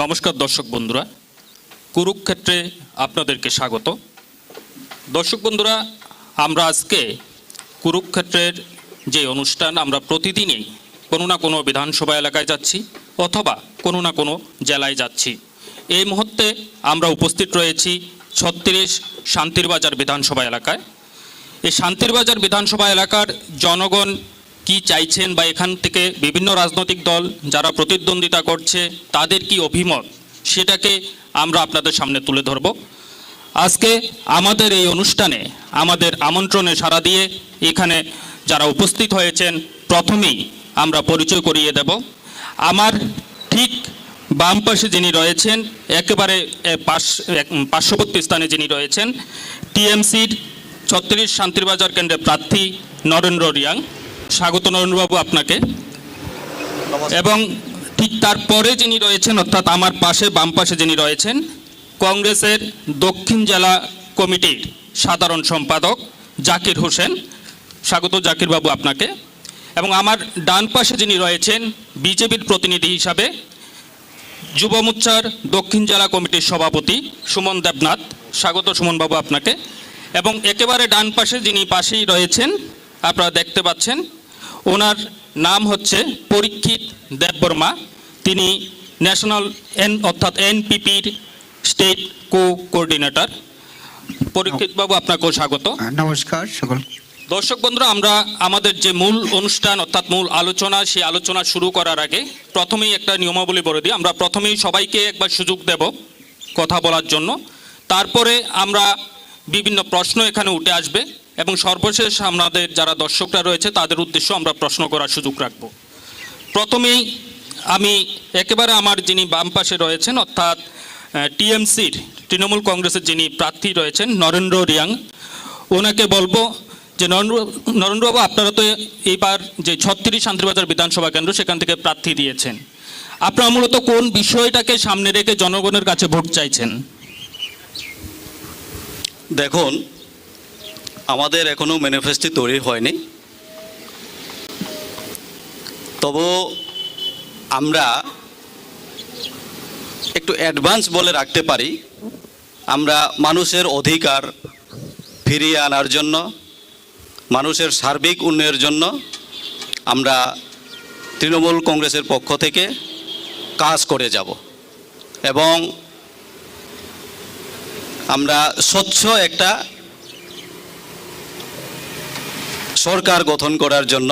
নমস্কার দর্শক বন্ধুরা, কুরুক্ষেত্রে আপনাদেরকে স্বাগত। দর্শক বন্ধুরা, আমরা আজকে কুরুক্ষেত্রের যে অনুষ্ঠান, আমরা প্রতিদিনই কোনো না কোনো বিধানসভা এলাকায় যাচ্ছি অথবা কোনো না কোনো জেলায় যাচ্ছি। এই মুহূর্তে আমরা উপস্থিত রয়েছি ৩৬ শান্তিরবাজার বিধানসভা এলাকায়। এই শান্তিরবাজার বিধানসভা এলাকার জনগণ কি চাইছেন বা এখান থেকে বিভিন্ন রাজনৈতিক দল যারা প্রতিদ্বন্দ্বিতা করছে তাদের কি অভিমত, সেটাকে আমরা আপনাদের সামনে তুলে ধরব। আজকে আমাদের এই অনুষ্ঠানে আমাদের আমন্ত্রণে সাড়া দিয়ে এখানে যারা উপস্থিত হয়েছেন প্রথমেই আমরা পরিচয় করিয়ে দেব। আমার ঠিক বাম পাশে যিনি রয়েছেন, একেবারে পার্শ্ববর্তী স্থানে যিনি রয়েছেন, টিএমসির ৩৬ শান্তিরবাজার কেন্দ্রের প্রার্থী নরেন্দ্র রিয়াং। স্বাগত নরেন্দ্রবাবু আপনাকে। এবং ঠিক তারপরে যিনি রয়েছেন, অর্থাৎ আমার পাশে বাম পাশে যিনি রয়েছেন, কংগ্রেসের দক্ষিণ জেলা কমিটির সাধারণ সম্পাদক জাকির হোসেন। স্বাগত জাকিরবাবু আপনাকে। এবং আমার ডান পাশে যিনি রয়েছেন, বিজেপির প্রতিনিধি হিসাবে যুব মোর্চার দক্ষিণ জেলা কমিটির সভাপতি সুমন দেবনাথ। স্বাগত সুমনবাবু আপনাকে। এবং একেবারে ডান পাশে যিনি পাশেই রয়েছেন, আপনারা দেখতে পাচ্ছেন, ওনার নাম হচ্ছে পরীক্ষিত দেববর্মা। তিনি ন্যাশনাল অর্থাৎ এনপিপির স্টেট কোঅর্ডিনেটর। পরীক্ষিতবাবু আপনাকেও স্বাগত। নমস্কার সকল দর্শক বন্ধুরা, আমরা আমাদের যে মূল অনুষ্ঠান অর্থাৎ মূল আলোচনা, সেই আলোচনা শুরু করার আগে প্রথমেই একটা নিয়মাবলী বলে দিই। আমরা প্রথমেই সবাইকে একবার সুযোগ দেব কথা বলার জন্য। তারপরে আমরা বিভিন্ন প্রশ্ন এখানে উঠে আসবে এবং সর্বশেষ আমাদের যারা দর্শকরা রয়েছে তাদের উদ্দেশ্য আমরা প্রশ্ন করার সুযোগ রাখব। প্রথমেই আমি একেবারে আমার যিনি বাম পাশে রয়েছেন, অর্থাৎ টিএমসির তৃণমূল কংগ্রেসের যিনি প্রার্থী রয়েছেন নরেন্দ্র রিয়াং, ওনাকে বলবো যে নরেন্দ্রবাবু, আপনারা তো এইবার যে ৩৬ শান্তিরবাজার বিধানসভা কেন্দ্র সেখান থেকে প্রার্থী দিয়েছেন, আপনারা মূলত কোন বিষয়টাকে সামনে রেখে জনগণের কাছে ভোট চাইছেন? দেখুন, আমাদের এখনো ম্যানিফেস্টো তৈরি হয়নি, তবু আমরা একটু অ্যাডভান্স বলে রাখতে পারি, আমরা মানুষের অধিকার ফিরিয়ে আনার জন্য, মানুষের সার্বিক উন্নয়নের জন্য আমরা তৃণমূল কংগ্রেসের পক্ষ থেকে কাজ করে যাব এবং আমরা স্বচ্ছ একটা সরকার গঠন করার জন্য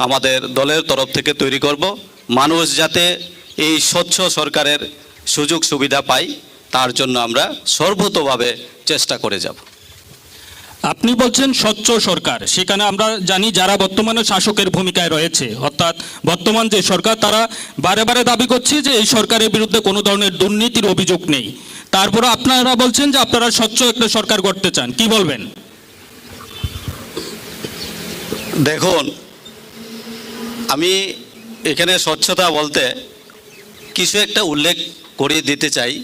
আমাদের দলের তরফ থেকে তৈরি করব। মানুষ যাতে এই স্বচ্ছ সরকারের সুযোগ সুবিধা পায় তার জন্য আমরা সর্বতোভাবে চেষ্টা করে যাব। আপনি বলছেন স্বচ্ছ সরকার, সেখানে আমরা জানি যারা বর্তমানে শাসকের ভূমিকায় রয়েছে, অর্থাৎ বর্তমান যে সরকার, তারা বারে বারে দাবি করছে যে এই সরকারের বিরুদ্ধে কোনো ধরনের দুর্নীতির অভিযোগ নেই। তারপরে আপনারা বলছেন যে আপনারা স্বচ্ছ একটা সরকার করতে চান, কি বলবেন? দেখুন, আমি এখানে স্বচ্ছতা বলতে কিছু একটা উল্লেখ করে দিতে চাই।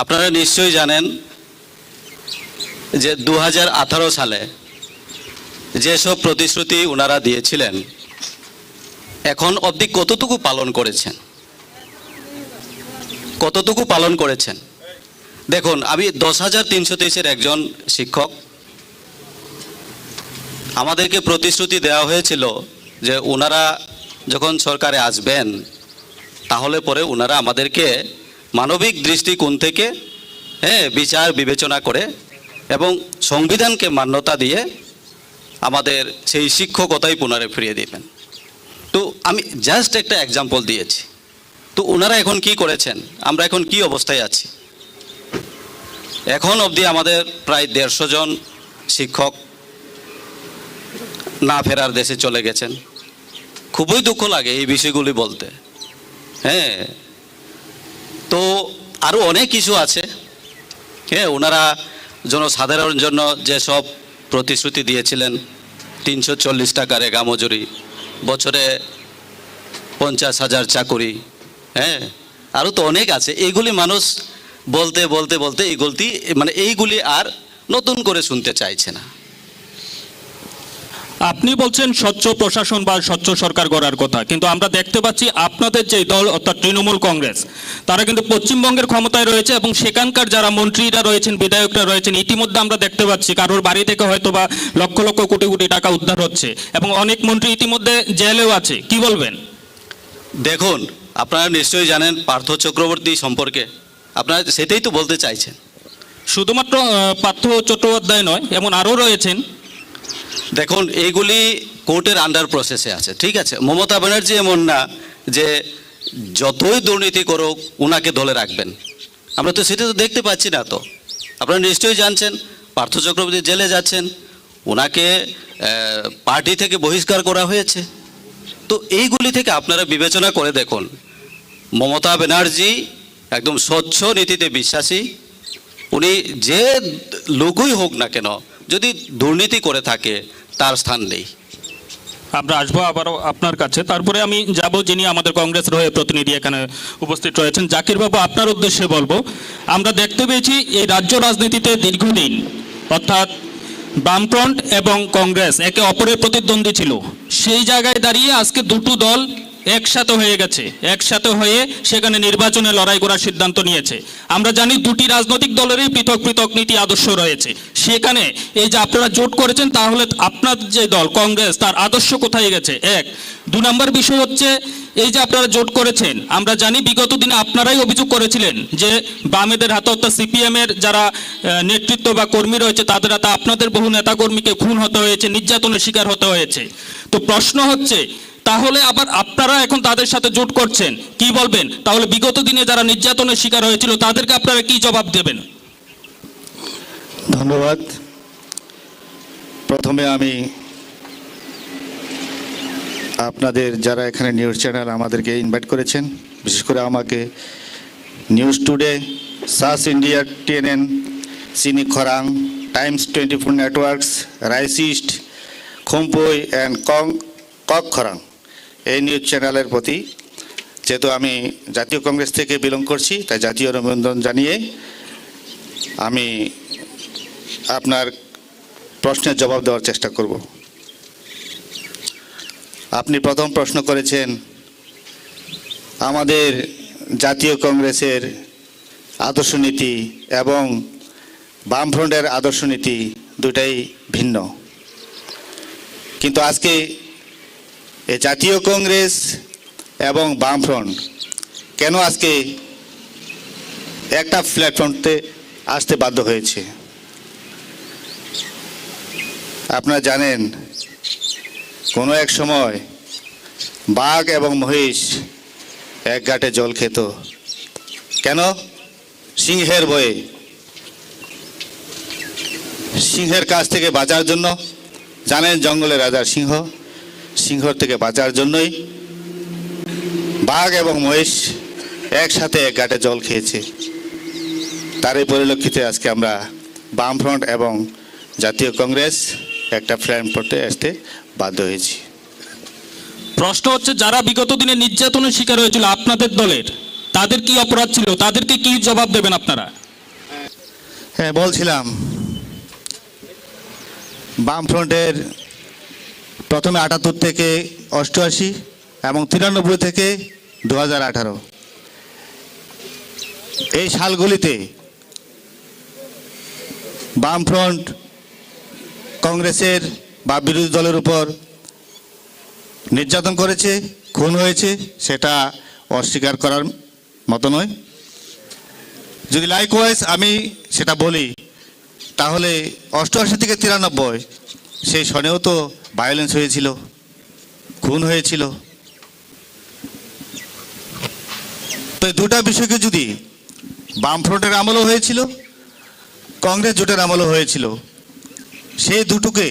আপনারা নিশ্চয়ই জানেন যে 2018 সালে যেসব প্রতিশ্রুতি ওনারা দিয়েছিলেন এখন অবধি কতটুকু পালন করেছেন, কতটুকু পালন করেছেন? দেখুন, আমি 10,323-এর একজন শিক্ষক। আমাদেরকে প্রতিশ্রুতি দেওয়া হয়েছিল যে ওনারা যখন সরকারে আসবেন তাহলে পরে ওনারা আমাদেরকে মানবিক দৃষ্টিকোণ থেকে বিচার বিবেচনা করে এবং সংবিধানকে মান্যতা দিয়ে আমাদের সেই শিক্ষকতাই পুনরায় ফিরিয়ে দিবেন। তো আমি জাস্ট একটা এক্সাম্পল দিয়েছি। তো ওনারা এখন কি করেছেন, আমরা এখন কি অবস্থায় আছি? এখন অবধি আমাদের প্রায় 150 জন শিক্ষক না ফেরার দেশে চলে গেছেন। খুবই দুঃখ লাগে এই বিষয়গুলি বলতে। তো আরও অনেক কিছু আছে। ওনারা জনসাধারণের জন্য যেসব প্রতিশ্রুতি দিয়েছিলেন, 340 টাকা রেগা মজুরি, বছরে 50,000 চাকুরি, আরও তো অনেক আছে। এইগুলি মানুষ বলতে বলতে বলতে এইগুলি আর নতুন করে শুনতে চাইছে না। আপনি বলছেন স্বচ্ছ প্রশাসন বা স্বচ্ছ সরকার গড়ার কথা, কিন্তু আমরা দেখতে পাচ্ছি আপনাদের যে দল অর্থাৎ তৃণমূল কংগ্রেস তারা কিন্তু পশ্চিমবঙ্গের ক্ষমতায় রয়েছে এবং সেখানকার যারা মন্ত্রীরা রয়েছেন, বিধায়করা রয়েছেন, ইতিমধ্যে আমরা দেখতে পাচ্ছি কারোর বাড়ি থেকে হয়তো বা লক্ষ লক্ষ কোটি কোটি টাকা উদ্ধার হচ্ছে এবং অনেক মন্ত্রী ইতিমধ্যে জেলেও আছে। কি বলবেন? দেখুন, আপনারা নিশ্চয়ই জানেন পার্থ চক্রবর্তী সম্পর্কে, আপনারা সেটাই তো বলতে চাইছেন। শুধুমাত্র পার্থ চট্টোপাধ্যায় নয়, এমন আরও রয়েছেন। দেখুন, এইগুলি কোর্টের আন্ডার প্রসেসে আছে, ঠিক আছে। মমতা ব্যানার্জি এমন না যে যতই দুর্নীতি করুক ওনাকে দলে রাখবেন, আমরা তো সেটা তো দেখতে পাচ্ছি না। তো আপনারা নিশ্চয়ই জানছেন পার্থ চক্রবর্তী জেলে যাচ্ছেন, ওনাকে পার্টি থেকে বহিষ্কার করা হয়েছে। তো এইগুলি থেকে আপনারা বিবেচনা করে দেখুন, মমতা ব্যানার্জি একদম স্বচ্ছ নীতিতে বিশ্বাসী। উনি যে লোকই হোক না কেন, যদি দুর্নীতি করে থাকে তার স্থান নেই। আমরা আসবো আবারও আপনার কাছে, তারপরে আমি যাব যিনি আমাদের কংগ্রেসের হয়ে প্রতিনিধি এখানে উপস্থিত রয়েছেন। জাকির বাবু, আপনার উদ্দেশ্যে বলবো, আমরা দেখতে পেয়েছি এই রাজ্য রাজনীতিতে দীর্ঘদিন অর্থাৎ বামফ্রন্ট এবং কংগ্রেস একে অপরের প্রতিদ্বন্দ্বী ছিল। সেই জায়গায় দাঁড়িয়ে আজকে দুটো দল একসাথে হয়ে গেছে, একসাথে হয়ে সেখানে নির্বাচনে লড়াই করার সিদ্ধান্ত নিয়েছে। আমরা জানি দুটি রাজনৈতিক দলেরই পৃথক পৃথক নীতি আদর্শ রয়েছে। সেখানে এই যে আপনারা জোট করেছেন, তাহলে আপনার যে দল কংগ্রেস তার আদর্শ কোথায় গেছে? এক। 2 নম্বর বিষয় হচ্ছে, এই যে আপনারা জোট করেছেন, আমরা জানি বিগত দিনে আপনারাই অভিযোগ করেছিলেন যে বামেদের হাতে অর্থাৎ সিপিএম এর যারা নেতৃত্ব বা কর্মী রয়েছে তাদের হাতে আপনাদের বহু নেতাকর্মীকে খুন হতে হয়েছে, নির্যাতনের শিকার হতে হয়েছে। তো প্রশ্ন হচ্ছে, তাহলে আবার আপনারা এখন তাদের সাথে জোট করছেন, কি বলবেন? তাহলে বিগত দিনে যারা নির্যাতনের শিকার হয়েছিল তাদেরকে আপনারা কি জবাব দেবেন? ধন্যবাদ। প্রথমে আমি আপনাদের যারা এখানে নিউজ চ্যানেল আমাদেরকে ইনভাইট করেছেন, বিশেষ করে আমাকে, নিউজ টুডে, সাস India, TNN, Sini Khorang, Times 24 networks, Rise East, Khumpui and Kok Khorang, এই নিউজ চ্যানেলের প্রতি, যেহেতু আমি জাতীয় কংগ্রেস থেকে বিলং করছি, তাই জাতীয় অভিনন্দন জানিয়ে আমি আপনার প্রশ্নের জবাব দেওয়ার চেষ্টা করব। আপনি প্রথম প্রশ্ন করেছেন আমাদের জাতীয় কংগ্রেসের আদর্শ নীতি এবং বামফ্রন্টের আদর্শ নীতি দুটাই ভিন্ন। কিন্তু আজকে এই জাতীয় কংগ্রেস এবং বামফ্রন্ট কেন আজকে একটা প্ল্যাটফর্মে আসতে বাধ্য হয়েছে? আপনারা জানেন, কোনো এক সময় বাঘ এবং মহিষ এক ঘাটে জল খেত। কেন? সিংহের ভয়ে। সিংহের কাছ থেকে বাঁচার জন্য, জানেন জঙ্গলের রাজা সিংহ, সিংহর থেকে বাঁচার জন্যই বাঘ এবং মহিষ একসাথে এক ঘাটে জল খেয়েছে। তারই পরিলক্ষিতে আজকে আমরা বামফ্রন্ট এবং জাতীয় কংগ্রেস একটা প্ল্যাটফর্মে আসতে বাধ্য হয়েছি। প্রশ্ন হচ্ছে, যারা বিগত দিনে নির্যাতনের শিকার হয়েছিল আপনাদের দলের, তাদের কি অপরাধ ছিল? তাদেরকে কি জবাব দেবেন আপনারা? হ্যাঁ, বলছিলাম বামফ্রন্টের প্রথমে 78 থেকে 88 এবং 93 থেকে 2018 এই সালগুলিতে বামফ্রন্ট কংগ্রেসের বা বিরোধী দলের উপর নির্যাতন করেছে, খুন হয়েছে, সেটা অস্বীকার করার মতো নয়। যদি লাইকওয়াইজ আমি সেটা বলি, তাহলে 88 থেকে 93 সেই সনেও তো ভায়োলেন্স হয়েছিল, খুন হয়েছিল। তো দুটা বিষয়কে যদি বামফ্রন্টের আমলও হয়েছিল, কংগ্রেস জোটের আমলও হয়েছিল, সেই দুটোকে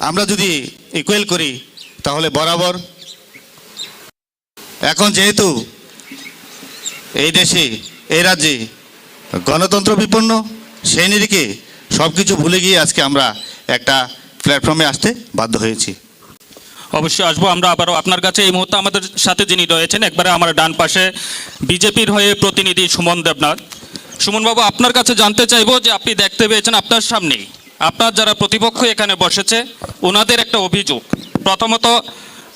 আমরা যদি ইকুয়াল করি তাহলে বরাবর। এখন যেহেতু এই দেশে, এই রাজ্যে গণতন্ত্র বিপন্ন, সেই নিরিখে সব কিছু ভুলে গিয়ে আজকে আমরা একটা প্ল্যাটফর্মে আসতে বাধ্য হয়েছি। অবশ্যই আসবো আমরা আবারও আপনার কাছে। এই মুহূর্তে আমাদের সাথে যিনি রয়েছেন, একবারে আমার ডান পাশে বিজেপির হয়ে প্রতিনিধি সুমন দেবনাথ। সুমন বাবু, আপনার কাছে জানতে চাইবো যে আপনি দেখতে পেয়েছেন আপনার সামনেই আপনার যারা প্রতিপক্ষ এখানে বসেছে ওনাদের একটা অভিযোগ। প্রথমত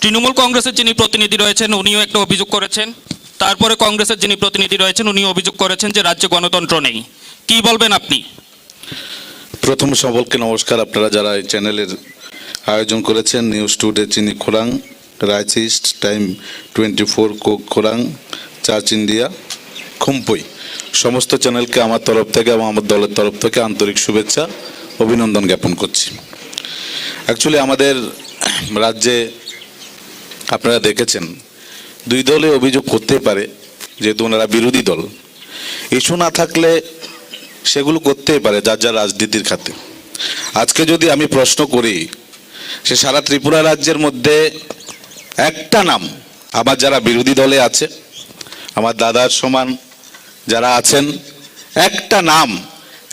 তৃণমূল কংগ্রেসের যিনি প্রতিনিধি রয়েছেন উনিও একটা অভিযোগ করেছেন, তারপরে কংগ্রেসের যিনি প্রতিনিধি রয়েছেন উনিও অভিযোগ করেছেন যে রাজ্যে গণতন্ত্র নেই। কি বলবেন আপনি? প্রথম সকলকে নমস্কার। আপনারা যারা এই চ্যানেলের আয়োজন করেছেন, news today Chini Khorang, Rise East, Time 24 Khorang, church India, Khumpui, সমস্ত চ্যানেলকে আমার তরফ থেকে এবং আমার দলের তরফ থেকে আন্তরিক শুভেচ্ছা অভিনন্দন জ্ঞাপন করছি। অ্যাকচুয়ালি আমাদের রাজ্যে আপনারা দেখেছেন দুই দলে অভিযোগ করতেই পারে, যেহেতু ওনারা বিরোধী দল, ইস্যু না থাকলে সেগুলো করতেই পারে যার যার রাজনীতির খাতে। আজকে যদি আমি প্রশ্ন করি, সে সারা ত্রিপুরা রাজ্যের মধ্যে একটা নাম আমার যারা বিরোধী দলে আছে, আমার দাদার সমান যারা আছেন, একটা নাম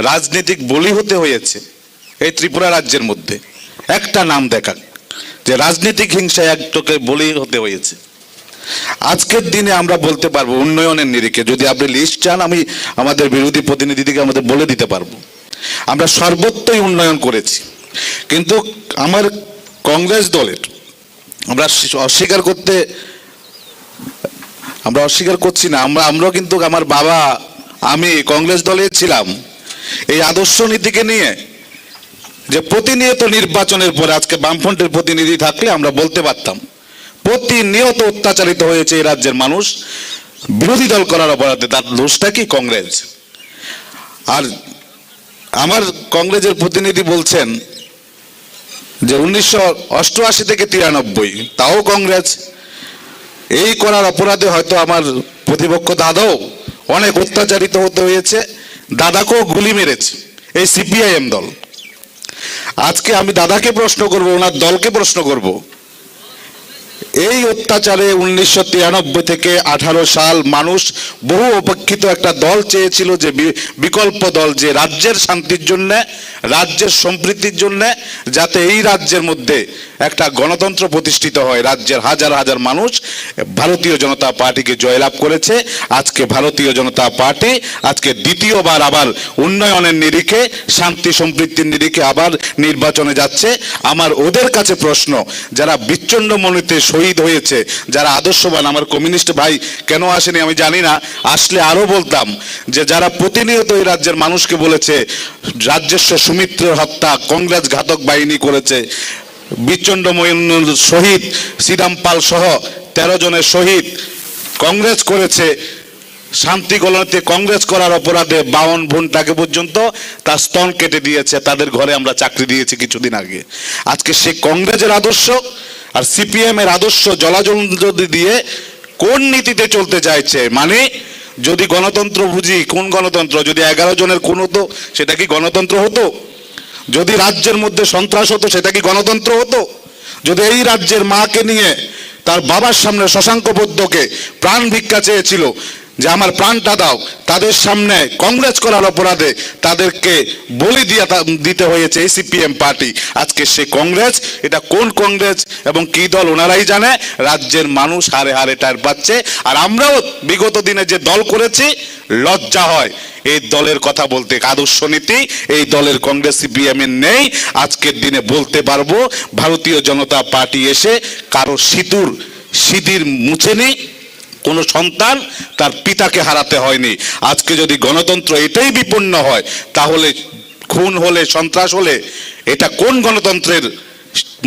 রাজনীতিক বলি হতে হয়েছে এই ত্রিপুরা রাজ্যের মধ্যে, একটা নাম দেখান যে রাজনীতিক হিংসায় একটাকে বলি হতে হয়েছে। আজকের দিনে আমরা বলতে পারবো উন্নয়নের নিরিখে, যদি আপনি লিস্ট চান আমি আমাদের বিরোধী প্রতিনিধিকে আমাদের বলে দিতে পারবো, আমরা সর্বত্রই উন্নয়ন করেছি। কিন্তু আমার কংগ্রেস দলের আমরা অস্বীকার করছি না, আমরাও কিন্তু আমার বাবা আমি কংগ্রেস দলে ছিলাম। এই আদর্শ নীতিকে নিয়ে যে প্রতিনিয়ত নির্বাচনের পরে আজকে বামফ্রন্টের প্রতিনিধি থাকলে আমরা বলতে পারতাম প্রতিনিয়ত অত্যাচারিত হয়েছে এই রাজ্যের মানুষ বিরোধী দল করার অপরাধে। তার দোষটা কি? কংগ্রেস। আর আমার কংগ্রেসের প্রতিনিধি বলছেন যে 1988 থেকে 93, তাও কংগ্রেস। এই করার অপরাধে হয়তো আমার প্রতিপক্ষ দাদাও অনেক অত্যাচারিত হতে হয়েছে, দাদাকেও গুলি মেরেছে এই সিপিআইএম দল। আজকে আমি দাদাকে প্রশ্ন করব, ওনার দলকে প্রশ্ন করব, এই অত্যাচারে 1993 থেকে 18 সাল মানুষ বহু অপেক্ষিত একটা দল চেয়েছিল, যে বিকল্প দল, যে রাজ্যের শান্তির জন্য, রাজ্যের সম্প্রীতির জন্য, যাতে এই রাজ্যের মধ্যে একটা গণতন্ত্র প্রতিষ্ঠিত হয়। রাজ্যের হাজার হাজার মানুষ ভারতীয় জনতা পার্টিকে জয়লাভ করেছে। আজকে ভারতীয় জনতা পার্টি আজকে দ্বিতীয়বার আবার উন্নয়নের নিরিখে, শান্তি সম্প্রীতির নিরিখে আবার নির্বাচনে যাচ্ছে। আমার ওদের কাছে প্রশ্ন, যারা বিচ্ছিন্ন মনোনীতে শহীদ হয়েছে, যারা আদর্শবান, আমার কমিউনিস্ট ভাই কেন আসেনি আমি জানি না, আসলে আরো বলতাম যে যারা প্রতিনিয়ত এই রাজ্যের মানুষকে বলেছে রাজ্যস্ব সুমিত্রের হত্যা কংগ্রেস ঘাতক বাহিনী করেছে, বিচ্ছন্দ মইনুল শহীদ, শ্রীরাম পাল সহ 13 জনের শহীদ কংগ্রেস করেছে, শান্তি কলোনিতে কংগ্রেস করার অপরাধে 52 বোনটাকে পর্যন্ত তার স্তন কেটে দিয়েছে, তাদের ঘরে আমরা চাকরি দিয়েছি কিছুদিন আগে। আজকে সে কংগ্রেসের আদর্শ আর সিপিএম এর আদর্শ জলাজল দিয়ে কোন নীতিতে চলতে চাইছে? মানে যদি গণতন্ত্র বুঝি, কোন গণতন্ত্র? যদি 11 জনের খুন হতো সেটা কি গণতন্ত্র হতো? যদি রাজ্যের মধ্যে সন্ত্রাস হতো সেটা কি গণতন্ত্র হতো? যদি এই রাজ্যের মাকে নিয়ে তার বাবার সামনে শশাঙ্ক বৈদ্যকে প্রাণ ভিক্ষা চেয়েছিল যে আমার প্রাণটা দাও, তাদের সামনে কংগ্রেস করার অপরাধে তাদেরকে বলি দিতে হয়েছে এই সিপিএম পার্টি। আজকে সে কংগ্রেস, এটা কোন কংগ্রেস এবং কি দল ওনারাই জানে। রাজ্যের মানুষ হারে হারে টার পাচ্ছে। আর আমরাও বিগত দিনে যে দল করেছি, লজ্জা হয় এই দলের কথা বলতে। আদর্শ নীতি এই দলের কংগ্রেস সিপিএম এর নেই। আজকের দিনে বলতে পারবো ভারতীয় জনতা পার্টি এসে কারো সিঁদুর মুছেনি, কোন সন্তান তার পিতাকে হারাতে হয়নি। আজকে যদি গণতন্ত্র এটাই বিপন্ন হয়, তাহলে খুন হলে, সন্ত্রাস হলে এটা কোন গণতন্ত্রের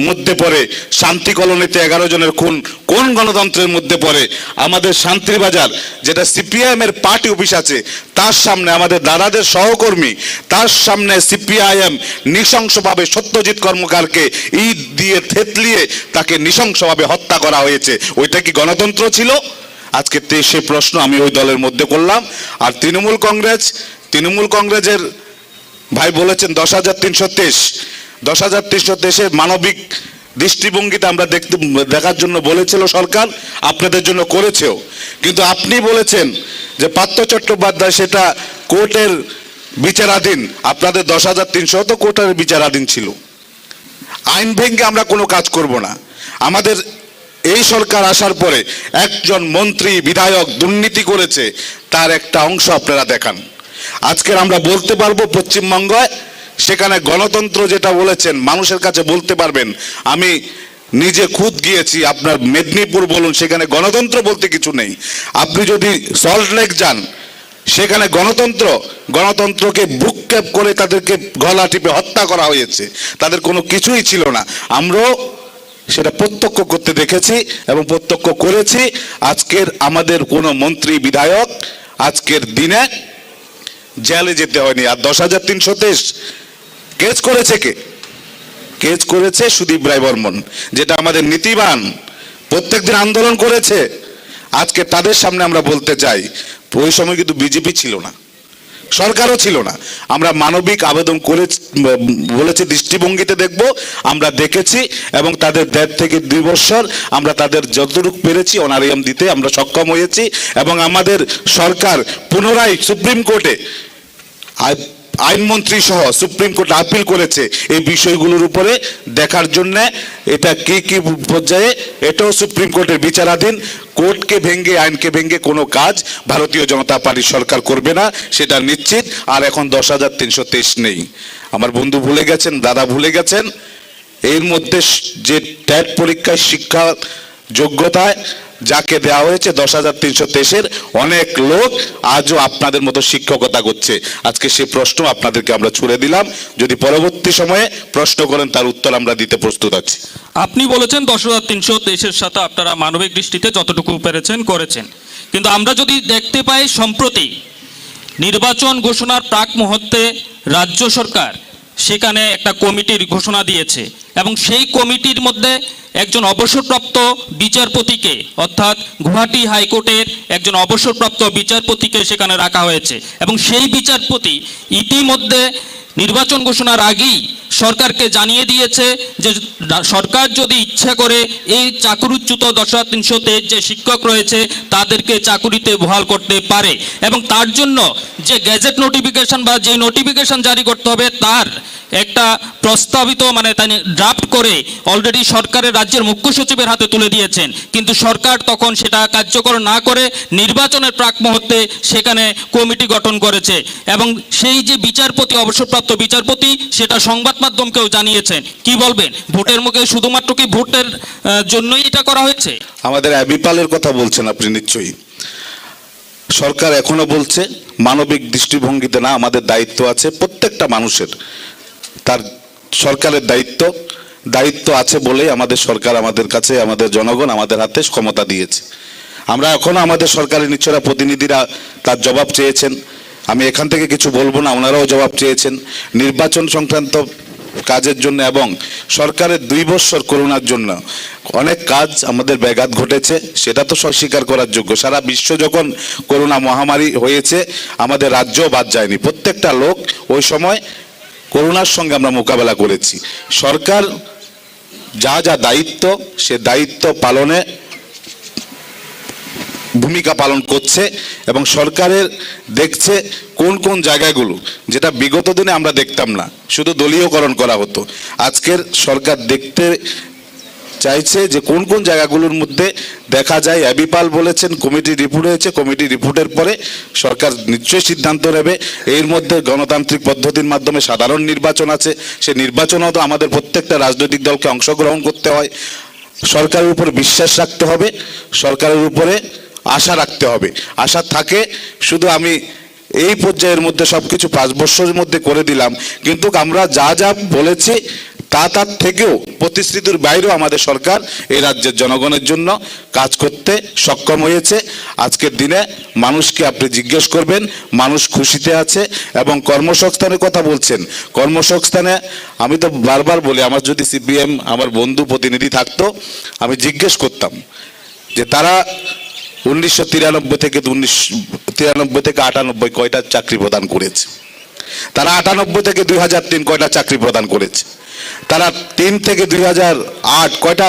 মধ্যে পড়ে? শান্তি কলোনিতে 11 জনের খুন কোন গণতন্ত্রের মধ্যে পড়ে? আমাদের শান্তিবাজার যেটা সিপিআইএম এর পার্টি অফিস আছে, তার সামনে আমাদের দাদাদের সহকর্মী, তার সামনে সিপিআইএম নৃশংসভাবে সত্যজিৎ কর্মকারকে ইট দিয়ে থেতলিয়ে তাকে নৃশংসভাবে হত্যা করা হয়েছে। ওইটা কি গণতন্ত্র ছিল? আজকে সে প্রশ্ন আমি ওই দলের মধ্যে করলাম। আর তৃণমূল কংগ্রেসের ভাই বলেছেন 10,323 10,323 মানবিক দৃষ্টিভঙ্গিতে আমরা দেখার জন্য বলেছিল সরকার, আপনাদের জন্য করেছেও। কিন্তু আপনি বলেছেন যে পার্থ চট্টোপাধ্যায় সেটা কোর্টের বিচারাধীন, আপনাদের 10,300 তো কোর্টের বিচারাধীন ছিল। আইন ভেঙে আমরা কোনো কাজ করব না। আমাদের এই সরকার আসার পরে একজন মন্ত্রী বিধায়ক দুর্নীতি করেছে, তার একটা অংশ আপনারা দেখান। আজকে আমরা বলতে পারবো পশ্চিমবঙ্গে সেখানে গণতন্ত্র যেটা বলেছেন মানুষের কাছে বলতে পারবেন। আমি নিজে খুদ গিয়েছি, আপনার মেদিনীপুর বলুন, সেখানে গণতন্ত্র বলতে কিছু নেই। আপনি যদি সল্ট লেক যান, সেখানে গণতন্ত্রকে ভ্রুক্ষেপ করে তাদেরকে গলা টিপে হত্যা করা হয়েছে, তাদের কোনো কিছুই ছিল না। আমরাও সেটা প্রত্যক্ষ করতে দেখেছি এবং প্রত্যক্ষ করেছি। আজকের আমাদের কোনো মন্ত্রী বিধায়ক আজকের দিনে জেলে যেতে হয়নি। আর 10,323 কেস করেছে কে? কেস করেছে সুদীপ রায় বর্মন, যেটা আমাদের নীতিবান, প্রত্যেকদিন আন্দোলন করেছে। আজকে তাদের সামনে আমরা বলতে চাই, ওই সময় কিন্তু বিজেপি ছিল না, সরকারও ছিল না। আমরা মানবিক আবেদন করে বলেছি দৃষ্টিভঙ্গিতে দেখব, আমরা দেখেছি এবং তাদের 1.5 থেকে 2 বছর আমরা তাদের যতটুকু পেরেছি অনারিয়াম দিতে আমরা সক্ষম হয়েছি। এবং আমাদের সরকার পুনরায় সুপ্রিম কোর্টে আইনমন্ত্রী সহ সুপ্রিম কোর্ট আপিল করেছে এই বিষয়গুলোর উপরে দেখার জন্য। এটা কি কি পর্যায়ে, এটাও সুপ্রিম কোর্টের বিচারাধীন। কোর্টকে ভেঙে, আইনকে ভেঙে কোনো কাজ ভারতীয় জনতা পার্টির সরকার করবে না, সেটা নিশ্চিত। আর এখন 10,323 নেই। আমার বন্ধু ভুলে গেছেন, দাদা ভুলে গেছেন, এর মধ্যে যে ট্যাট পরীক্ষায় শিক্ষা যোগ্যতায় যাকে দেওয়া হয়েছে 10,323-এর অনেক লোক আজও আপনাদের মতো শিক্ষকতা করছে। আজকে সেই প্রশ্ন আপনাদেরকে আমরা ছুড়ে দিলাম, যদি পরবর্তী সময়ে প্রশ্ন করেন তার উত্তর আমরা দিতে প্রস্তুত আছি। আপনি বলেছেন 10,323-এর সাথে আপনারা মানবিক দৃষ্টিতে যতটুকু পেরেছেন করেছেন, কিন্তু আমরা যদি দেখতে পাই সম্প্রতি নির্বাচন ঘোষণার প্রাক মুহূর্তে রাজ্য সরকার সেখানে একটা কমিটির ঘোষণা দিয়েছে এবং সেই কমিটির মধ্যে একজন অবসরপ্রাপ্ত বিচারপতিকে, অর্থাৎ গুয়াহাটি হাইকোর্টের একজন অবসরপ্রাপ্ত বিচারপতিকে সেখানে রাখা হয়েছে এবং সেই বিচারপতি ইতিমধ্যে নির্বাচন ঘোষণার আগেই সরকারকে জানিয়ে দিয়েছে যে সরকার যদি ইচ্ছা করে এই চাকরিচ্যুত 10,323 যে শিক্ষক রয়েছে তাদেরকে চাকুরিতে বহাল করতে পারে এবং তার জন্য যে গেজেট নোটিফিকেশন বা যে নোটিফিকেশন জারি করতে হবে তার একটা প্রস্তাবিত তাই ড্রাফট করে অলরেডি সরকারের রাজ্যের মুখ্য সচিবের হাতে তুলে দিয়েছেন। কিন্তু সরকার তখন সেটা কার্যকর না করে নির্বাচনের প্রাক মুহূর্তে সেখানে কমিটি গঠন করেছে এবং সেই যে বিচারপতি, অবসরপ্রাপ্ত বিচারপতি, সেটা সংবাদ মাধ্যমকেও জানিয়েছেন। কি বলবেন, ভোটের মুখে শুধুমাত্র কি ভোটের জন্যই এটা করা হয়েছে? আমাদের অ্যাবিপালের কথা বলছেন আপনি নিশ্চয়ই। সরকার এখনো বলছে মানবিক দৃষ্টিভঙ্গিতে না, আমাদের দায়িত্ব আছে প্রত্যেকটা মানুষের, তার সরকারের দায়িত্ব আছে বলেই আমাদের সরকার আমাদের কাছে, আমাদের জনগণ আমাদের হাতে ক্ষমতা দিয়েছে। আমরা এখনো আমাদের সরকারের নিশ্চয়রা প্রতিনিধিরা তার জবাব চেয়েছেন। আমি এখান থেকে কিছু বলবো না, ওনারাও জবাব চেয়েছেন নির্বাচন সংক্রান্ত কাজের জন্য এবং সরকারের 2 বছর করোনার জন্য অনেক কাজ আমাদের ব্যাঘাত ঘটেছে, সেটা তো স্বীকার করার যোগ্য। সারা বিশ্ব যখন করোনা মহামারী হয়েছে আমাদের রাজ্যও বাদ যায়নি, প্রত্যেকটা লোক ওই সময় করোনার সঙ্গে আমরা মোকাবেলা করেছি। সরকার যা যা দায়িত্ব, সে দায়িত্ব পালনে ভূমিকা পালন করছে এবং সরকারের দেখছে কোন কোন জায়গাগুলো যেটা বিগত দিনে আমরা দেখতাম না, শুধু দলীয়করণ করা হতো। আজকের সরকার দেখতে চাইছে যে কোন কোন জায়গাগুলোর মধ্যে দেখা যায়। অ্যাবিপাল বলেছেন কমিটি রিপোর্ট হয়েছে, কমিটি রিপোর্টের পরে সরকার নিশ্চয়ই সিদ্ধান্ত নেবে। এর মধ্যে গণতান্ত্রিক পদ্ধতির মাধ্যমে সাধারণ নির্বাচন আছে, সে নির্বাচনেও তো আমাদের প্রত্যেকটা রাজনৈতিক দলকে অংশগ্রহণ করতে হয়। সরকারের উপর বিশ্বাস রাখতে হবে, সরকারের উপরে আশা রাখতে হবে। আশা থাকে শুধু আমি এই পর্যায়ের মধ্যে সবকিছু 5 বছরের মধ্যে করে দিলাম, কিন্তু আমরা যা যা বলেছি তার থেকেও প্রতিশ্রুতির বাইরেও আমাদের সরকার এই রাজ্যের জনগণের জন্য কাজ করতে সক্ষম হয়েছে। আজকের দিনে মানুষকে আপনি জিজ্ঞেস করবেন, মানুষ খুশিতে আছে এবং কর্মসংস্থানের কথা বলছেন। কর্মসংস্থানে আমি তো বারবার বলি, আমার যদি সিপিএম আমার বন্ধু প্রতিনিধি থাকতো আমি জিজ্ঞেস করতাম যে তারা 1993 থেকে 98 কয়টা চাকরি প্রদান করেছে, তারা 98 থেকে 2003 কয়টা চাকরি প্রদান করেছে, তারা 3 থেকে 2008 কয়টা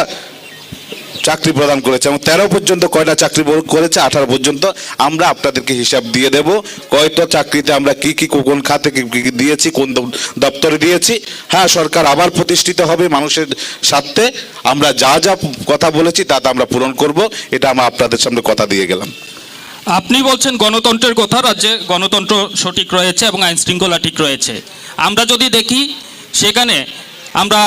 চাকরি প্রদান করেছে এবং 13 পর্যন্ত কয়টা চাকরি করেছে, 18 পর্যন্ত আমরা আপনাদেরকে হিসাব দিয়ে দেব কয়টা চাকরিতে আমরা কি কি কোন খাতে কি কি দিয়েছি, কোন দপ্তরে দিয়েছি। হ্যাঁ, সরকার আবার প্রতিষ্ঠিত হবে মানুষের স্বার্থে। আমরা যা যা কথা বলেছি তা আমরা পূরণ করব, এটা আমরা আপনাদের সামনে কথা দিয়ে গেলাম। আপনি বলছেন গণতন্ত্রের কথা, রাজ্যে গণতন্ত্র সঠিক রয়েছে এবং আইন শৃঙ্খলা ঠিক রয়েছে। আমরা যদি দেখি সেখানে আমরা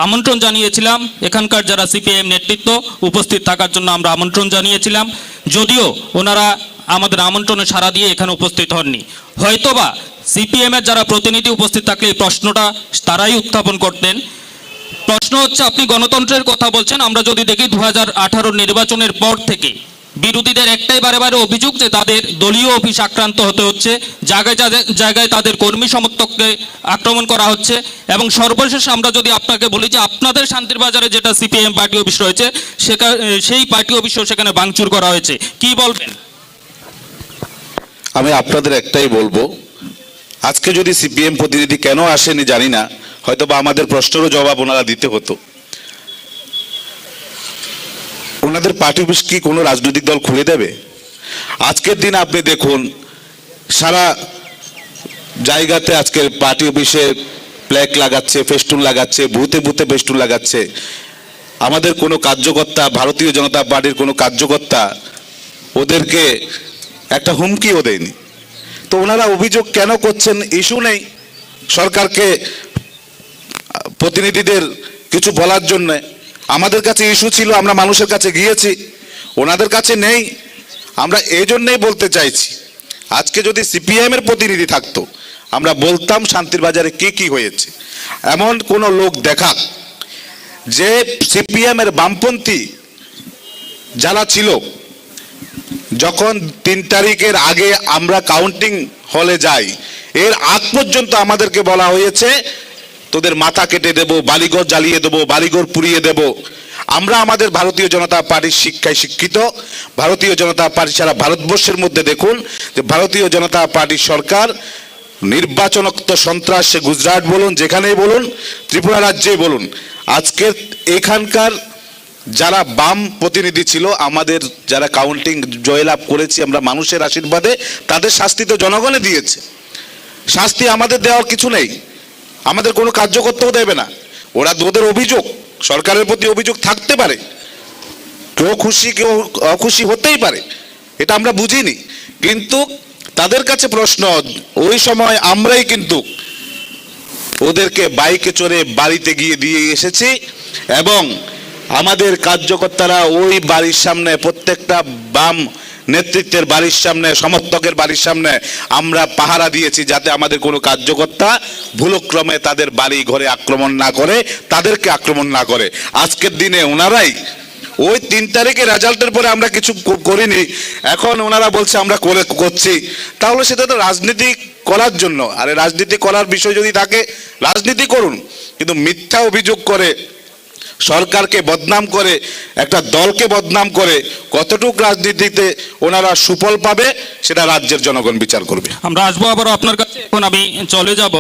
আমন্ত্রণ জানিয়েছিলাম, এখানকার যারা সিপিএম নেতৃত্ব উপস্থিত থাকার জন্য আমরা আমন্ত্রণ জানিয়েছিলাম, যদিও ওনারা আমাদের আমন্ত্রণে সাড়া দিয়ে এখানে উপস্থিত হননি। হয়তোবা সিপিএমের যারা প্রতিনিধি উপস্থিত থাকলে এই প্রশ্নটা তারাই উত্থাপন করতেন। প্রশ্ন হচ্ছে, আপনি গণতন্ত্রের কথা বলছেন, আমরা যদি দেখি 2018 নির্বাচনের পর থেকে বিরোধীদের একটাই বারে বারে অভিযোগ যে তাদের দলীয় অফিস আক্রান্ত হতে হচ্ছে, জায়গায় জায়গায় তাদের কর্মী সমর্থককে আক্রমণ করা হচ্ছে, এবং সর্বশেষ আমরা যদি আপনাকে বলি যে আপনাদের শান্তির বাজারে যেটা সিপিএম পার্টি অফিস রয়েছে সেই পার্টি অফিসও সেখানে ভাঙচুর করা হয়েছে, কি বলবেন? আমি আপনাদের একটাই বলবো, আজকে যদি সিপিএম প্রতিনিধি কেন আসেনি জানি না, হয়তো বা আমাদের প্রশ্নেরও জবাব ওনারা দিতে হতো। ওনাদের পার্টি অফিস কি কোনো রাজনৈতিক দল খুলে দেবে? আজকের দিন আপনি দেখুন, সারা জায়গাতে আজকের পার্টি অফিসে প্ল্যাক লাগাচ্ছে, ফেস্টুন লাগাচ্ছে, বুথে বুথে ফেস্টুন লাগাচ্ছে। আমাদের কোনো কার্যকর্তা, ভারতীয় জনতা পার্টির কোনো কার্যকর্তা ওদেরকে একটা হুমকিও দেয়নি। তো ওনারা অভিযোগ কেন করছেন? ইস্যু নেই সরকারকে, প্রতিনিধিদের কিছু বলার জন্য। আমাদের কাছে ইস্যু ছিল, আমরা মানুষের কাছে গিয়েছি, ওনাদের কাছে নেই। আমরা এই জন্যই বলতে চাইছি, আজকে যদি সিপিএম এর প্রতিনিধি থাকতো আমরা বলতাম শান্তির বাজারে কি কি হয়েছে। এমন কোন লোক দেখাক যে সিপিএম এর বামপন্থী যারা ছিল, যখন 3 তারিখের আগে আমরা কাউন্টিং হলে যাই, এর আগ পর্যন্ত আমাদেরকে বলা হয়েছে তোদের মাথা কেটে দেব, বাড়িঘর জ্বালিয়ে দেব, বাড়িঘর পুড়িয়ে দেব। আমরা আমাদের ভারতীয় জনতা পার্টির শিক্ষায় শিক্ষিত, ভারতীয় জনতা পার্টি সারা ভারতবর্ষের মধ্যে দেখুন যে ভারতীয় জনতা পার্টির সরকার নির্বাচনক্ত সন্ত্রাস, সে গুজরাট বলুন, যেখানেই বলুন, ত্রিপুরা রাজ্যেই বলুন, আজকের এখানকার যারা বাম প্রতিনিধি ছিল, আমাদের যারা কাউন্টিং জয়লাভ করেছি আমরা মানুষের আশীর্বাদে, তাদের শাস্তি তো জনগণে দিয়েছে। শাস্তি আমাদের দেওয়ার কিছু নেই, আমাদের কোনো কার্য করতেও দেবে না। ওদের অভিযোগ, সরকারের প্রতি অভিযোগ থাকতে পারে, কেউ খুশি কেউ অখুশি হতেই পারে, এটা আমরা বুঝিনি। কিন্তু তাদের কাছে প্রশ্ন, ওই সময় আমরাই কিন্তু ওদেরকে বাইকে চড়ে বাড়িতে গিয়ে দিয়ে এসেছি, এবং আমাদের কার্যকর্তারা ওই বাড়ির সামনে, প্রত্যেকটা বাম নেতৃত্বের বাড়ির সামনে, সমর্থকের বাড়ির সামনে আমরা পাহারা দিয়েছি, যাতে আমাদের কোনো কার্যকর্তা ভুলক্রমে তাদের বাড়ি ঘরে আক্রমণ না করে, তাদেরকে আক্রমণ না করে। আজকের দিনে ওনারাই ওই 3 তারিখের রেজাল্টের পরে আমরা কিছু করিনি, এখন ওনারা বলছে আমরা করছি, তাহলে সেটা তো রাজনীতি করার জন্য। আরে রাজনীতি করার বিষয় যদি থাকে রাজনীতি করুন, কিন্তু মিথ্যা অভিযোগ করে, সরকারকে বদনাম করে, একটা দলকে বদনাম করে কতটুক রাজনীতিতে ওনারা সুফল পাবে সেটা রাজ্যের জনগণ বিচার করবে। আমরা আসবো আবারও আপনার কাছে। এখন আমি চলে যাব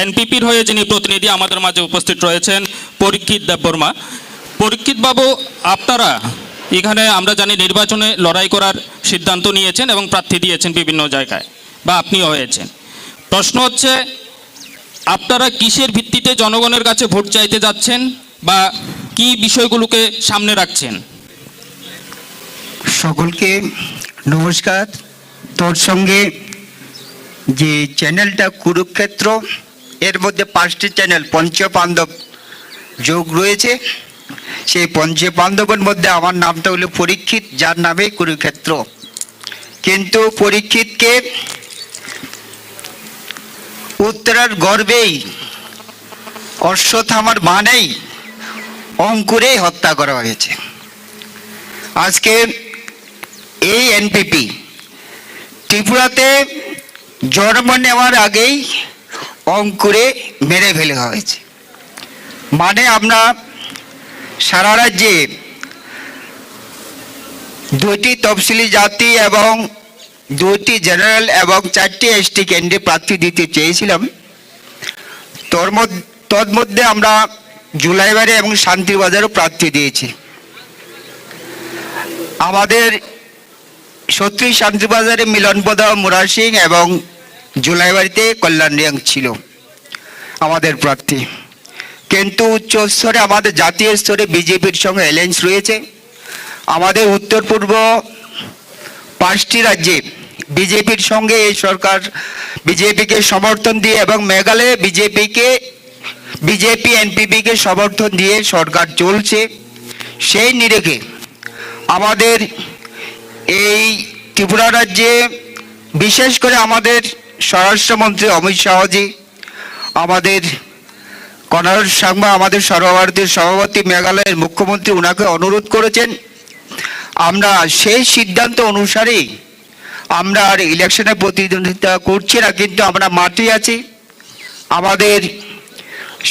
এনপিপির হয়ে যিনি প্রতিনিধি আমাদের মাঝে উপস্থিত রয়েছেন, পরীক্ষিত দেববর্মা। পরীক্ষিত বাবু, আপনারা এখানে আমরা জানি নির্বাচনে লড়াই করার সিদ্ধান্ত নিয়েছেন এবং প্রার্থী দিয়েছেন বিভিন্ন জায়গায়, বা আপনিও হয়েছেন। প্রশ্ন হচ্ছে, আপনারা কিসের ভিত্তিতে জনগণের কাছে ভোট চাইতে যাচ্ছেন, বা কি বিষয়গুলোকে সামনে রাখছেন? সকলকে নমস্কার। তোর সঙ্গে যে চ্যানেলটা কুরুক্ষেত্র, এর মধ্যে 5টি চ্যানেল পঞ্চপাণ্ডব যোগ রয়েছে। সেই পঞ্চপাণ্ডবের মধ্যে আমার নামটা হলো পরীক্ষিত, যার নামে কুরুক্ষেত্র। কিন্তু পরীক্ষিতকে উত্তরার গর্বেই, অশ্বত্থামার বানেই, অঙ্কুরেই হত্যা করা হয়েছে। আজকে এই এনপিপি ত্রিপুরাতে জন্ম নেওয়ার আগেই অঙ্কুরে মেরে ফেলা হয়েছে। মানে আমরা সারা রাজ্যে 2টি তফসিলি জাতি এবং 2টি জেনারেল এবং 4টি এসটি কেন্দ্রে প্রার্থী দিতে চেয়েছিলাম। তন্মধ্যে আমরা জুলাইবাড়ি এবং শান্তিবাজারও প্রার্থী দিয়েছি। আমাদের 36 শান্তিবাজারে মিলনপদা, মুরার সিং এবং জুলাইবাড়িতে কল্যাণ রিয়াং ছিল আমাদের প্রার্থী। কিন্তু উচ্চ স্তরে, আমাদের জাতীয় স্তরে বিজেপির সঙ্গে অ্যালায়েন্স রয়েছে। আমাদের উত্তর পূর্ব 5টি রাজ্যে বিজেপির সঙ্গে এই সরকার বিজেপিকে সমর্থন দিয়ে এবং মেঘালয়ে বিজেপি এনপিপিকে সমর্থন দিয়ে সরকার চলছে। সেই নিরিখে আমাদের এই ত্রিপুরা রাজ্যে বিশেষ করে আমাদের স্বরাষ্ট্রমন্ত্রী অমিত শাহজি, আমাদের কনরাড সাংমা, আমাদের সর্বভারতীয় সভাপতি মেঘালয়ের মুখ্যমন্ত্রী, ওনাকে অনুরোধ করেছেন আমরা সেই সিদ্ধান্ত অনুসারেই আমরা আর ইলেকশনে প্রতিদ্বন্দ্বিতা করছি না, কিন্তু আমরা মাঠে আছি। আমাদের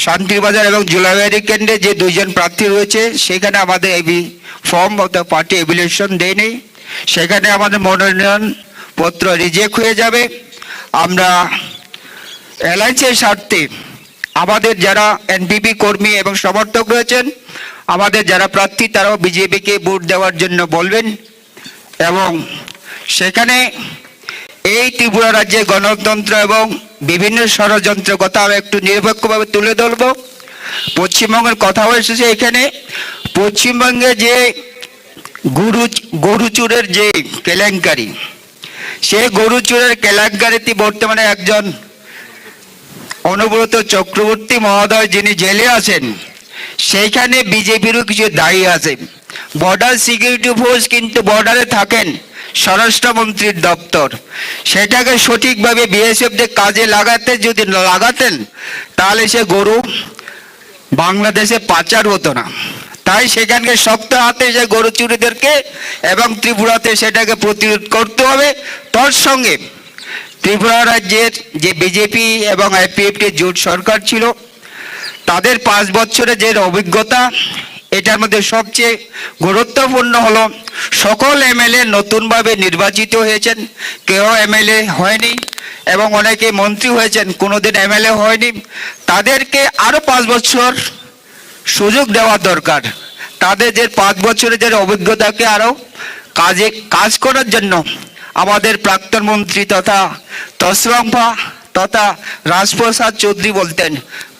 শান্তিবাজার এবং জুলাইবাড়ি কেন্দ্রে যে দুইজন প্রার্থী রয়েছে সেখানে আমাদের এবি ফর্ম অর্থাৎ পার্টি এভিলেশন দেয়নি, সেখানে আমাদের মনোনয়ন পত্র রিজেক্ট হয়ে যাবে। আমরা অ্যালায়েন্সের স্বার্থে আমাদের যারা এনপিপি কর্মী এবং সমর্থক রয়েছেন, আমাদের যারা প্রার্থী তারাও বিজেপিকে ভোট দেওয়ার জন্য বলবেন এবং সেখানে এই ত্রিপুরা রাজ্যে গণতন্ত্র এবং বিভিন্ন ষড়যন্ত্রের কথা আমি একটু নিরপেক্ষভাবে তুলে ধরব। পশ্চিমবঙ্গের কথাও এসেছে এখানে। পশ্চিমবঙ্গে যে গরু চুরের যে কেলেঙ্কারি, সেই গরু চুরের কেলেঙ্কারিতে বর্তমানে একজন অনুব্রত চক্রবর্তী মহোদয় যিনি জেলে আছেন, সেইখানে বিজেপিরও কিছু দায়ী আছে। বর্ডার সিকিউরিটি ফোর্স কিন্তু বর্ডারে থাকেন, স্বরাষ্ট্রমন্ত্রীর দপ্তর, সেটাকে সঠিকভাবে বিএসএফদের কাজে যদি লাগাতেন তাহলে সে গরু বাংলাদেশে পাচার হতো না। তাই সেখানকে শক্ত হাতে যে গরু চুরিদেরকে এবং ত্রিপুরাতে সেটাকে প্রতিরোধ করতে হবে। তোর সঙ্গে ত্রিপুরা রাজ্যের যে বিজেপি এবং আইপিএফটি জোট সরকার ছিল, তাদের 5 বছরের যে অভিজ্ঞতা, এটার মধ্যে সবচেয়ে গুরুত্বপূর্ণ হলো সকল এমএলএ নতুনভাবে নির্বাচিত হয়েছেন, কেউ এমএলএ হয়নি এবং অনেকে মন্ত্রী হয়েছেন, কোনোদিন এমএলএ হয়নি। তাদেরকে আরো 5 বছর সুযোগ দেওয়া দরকার। তাদের যে 5 বছরের যে অভিজ্ঞতাকে আরো কাজ করার জন্য আমাদের প্রাক্তন মন্ত্রী তথা তসরংফা তথা রাজপ্রসাদ চৌধুরী বলতেন,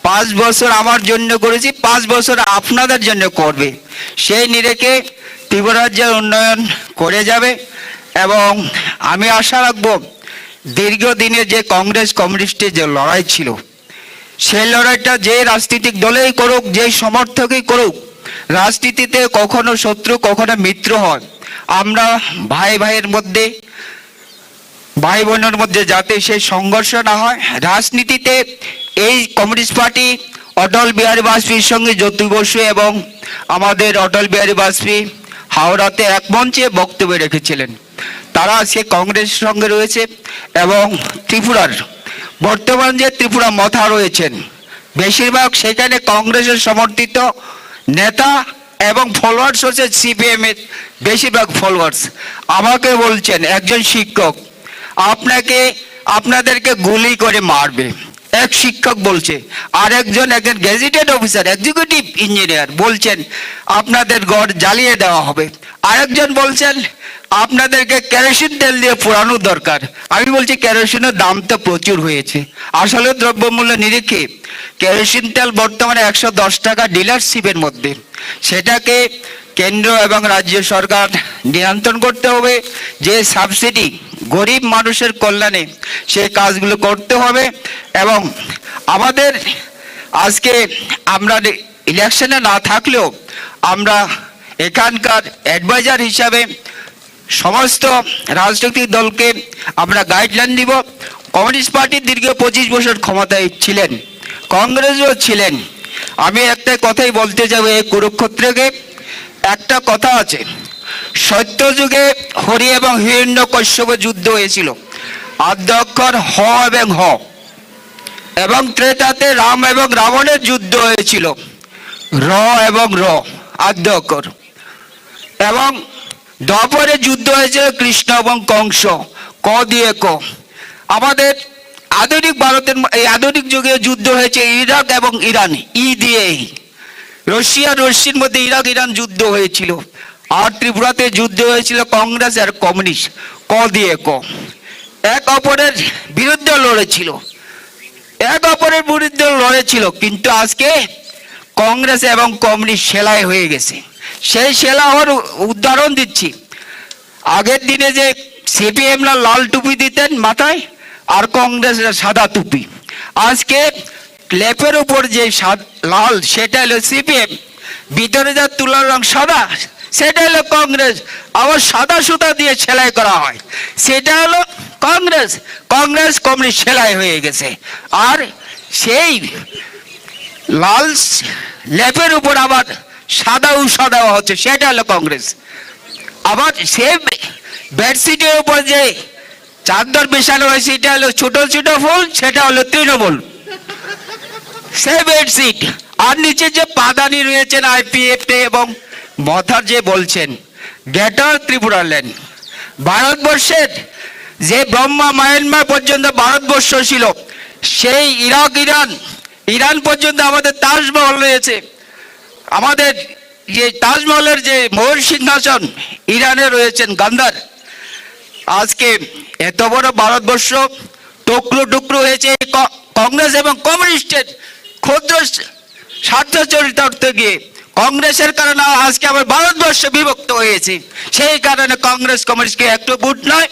5 বছর আমার জন্য করেছি, 5 বছর আপনাদের জন্য করবে। সেই নিরেখে ত্রিপুরা রাজ্যের উন্নয়ন করে যাবে এবং আমি আশা রাখবো দীর্ঘদিনের যে কংগ্রেস কমিউনিস্টের যে লড়াই ছিল, সেই লড়াইটা যে রাজনৈতিক দলেই করুক, যে সমর্থকই করুক, রাজনীতিতে কখনো শত্রু কখনো মিত্র হয়। আমরা ভাই ভাইয়ের মধ্যে, ভাই বোনের মধ্যে যাতে সেই সংঘর্ষ না হয়। রাজনীতিতে এই কমিউনিস্ট পার্টি অটল বিহারী বাজপেয়ীর সঙ্গে জ্যোতি বসু এবং আমাদের অটল বিহারী বাজপেয়ী হাওড়াতে এক মঞ্চে বক্তব্য রেখেছিলেন। তারা আজকে কংগ্রেসের সঙ্গে রয়েছে এবং ত্রিপুরার বর্তমান যে ত্রিপুরা মথা রয়েছেন, বেশিরভাগ সেখানে কংগ্রেসের সমর্থিত নেতা এবং ফলোয়ার্স হচ্ছে সিপিএম এর বেশিরভাগ ফলোয়ার্স। আমাকে বলছেন একজন শিক্ষক আপনাদেরকে গুলি করে মারবে, এক শিক্ষক বলছে। আর একজন গেজেটেড অফিসার এক্সিকিউটিভ ইঞ্জিনিয়ার বলছেন আপনাদের ঘর জ্বালিয়ে দেওয়া হবে। আরেকজন বলছেন আপনাদেরকে কেরোসিন তেল দিয়ে পোড়ানো দরকার। আমি বলছি কেরোসিনের দাম তো প্রচুর হয়েছে। আসলে দ্রব্যমূল্য নিরিখে কেরোসিন তেল বর্তমানে 110 টাকা ডিলারশিপের মধ্যে। সেটাকে কেন্দ্র এবং রাজ্য সরকার নিয়ন্ত্রণ করতে হবে। যে সাবসিডি গরিব মানুষের কল্যাণে সেই কাজগুলো করতে হবে। এবং আমাদের আজকে আমরা ইলেকশনে না থাকলেও আমরা এখানকার অ্যাডভাইজার হিসাবে সমস্ত রাজনৈতিক দলকে আমরা গাইডলাইন দিব। কমিউনিস্ট পার্টি দীর্ঘ 25 বছর ক্ষমতায় ছিলেন, কংগ্রেসও ছিলেন। আমি একটা কথাই বলতে যাব, এই কুরুক্ষেত্রকে একটা কথা আছে, সত্যযুগে হরি এবং হিরণ্যকশ্যপের যুদ্ধ হয়েছিল, আদ্যক্ষর হ এবং হ। এবং ত্রেতাতে রাম এবং রাবণের যুদ্ধ হয়েছিল, র এবং র আদ্যক্ষর। এবং দ্বাপরে যুদ্ধ হয়েছিল কৃষ্ণ এবং কংস, ক দিয়ে ক। আমাদের আধুনিক ভারতের এই আধুনিক যুগে যুদ্ধ হয়েছে ইরাক এবং ইরান, ই দিয়ে। রশিয়ার মধ্যে ইরাক ইরান যুদ্ধ হয়েছিল। আর ত্রিপুরাতে যুদ্ধ হয়েছিল কংগ্রেস আর কমিউনিস্ট, ক দিয়ে ক। এক অপরের বিরুদ্ধে লড়েছিল, কিন্তু আজকে কংগ্রেস এবং কমিউনিস্ট সেলাই হয়ে গেছে। সেই সেলা হওয়ার উদাহরণ দিচ্ছি। আগের দিনে যে সিপিএমরা লাল টুপি দিতেন মাথায়, আর কংগ্রেসরা সাদা টুপি। আজকে লেপের উপর যে লাল সেটা হলো সিপিএম, ভিতরে যা তুলার রং সাদা সেটা হলো কংগ্রেস, আবার সাদা সুতা দিয়ে সেলাই করা হয় সেটা হলো কংগ্রেস। কংগ্রেস কমিউনিস্ট সেলাই হয়ে গেছে, আর সেই লাল লেপের উপর আবার সাদা হচ্ছে সেটা হলো কংগ্রেস। আবার সে বেডশিটের উপর যে চাদর বিছানো হয় সেটা হলো ছোট ছোট ফুল, সেটা হলো তৃণমূল সে বেডশিট। আর নিচে যে পাদানি রয়েছেন আইপিএফ এবং মথার যে বলছেন গ্রেটার ত্রিপুরা ল্যান্ড, ভারতবর্ষের যে ব্রহ্মা মায়ানমার পর্যন্ত ভারতবর্ষ ছিল, সেই ইরান পর্যন্ত আমাদের তাজমহল রয়েছে। আমাদের যে তাজমহলের যে ময়ূর সিংহাসন ইরানে রয়েছেন গান্ধার। আজকে এত বড় ভারতবর্ষ টুকরো টুকরো হয়েছে কংগ্রেস এবং কমিউনিস্টের ক্ষুদ্র স্বার্থ চরিতার্থ গিয়ে। কংগ্রেসের কারণে আজকে আমার ভারতবর্ষ বিভক্ত হয়েছে, সেই কারণে কংগ্রেস কমিউনিস্টকে একটু ভোট নয়।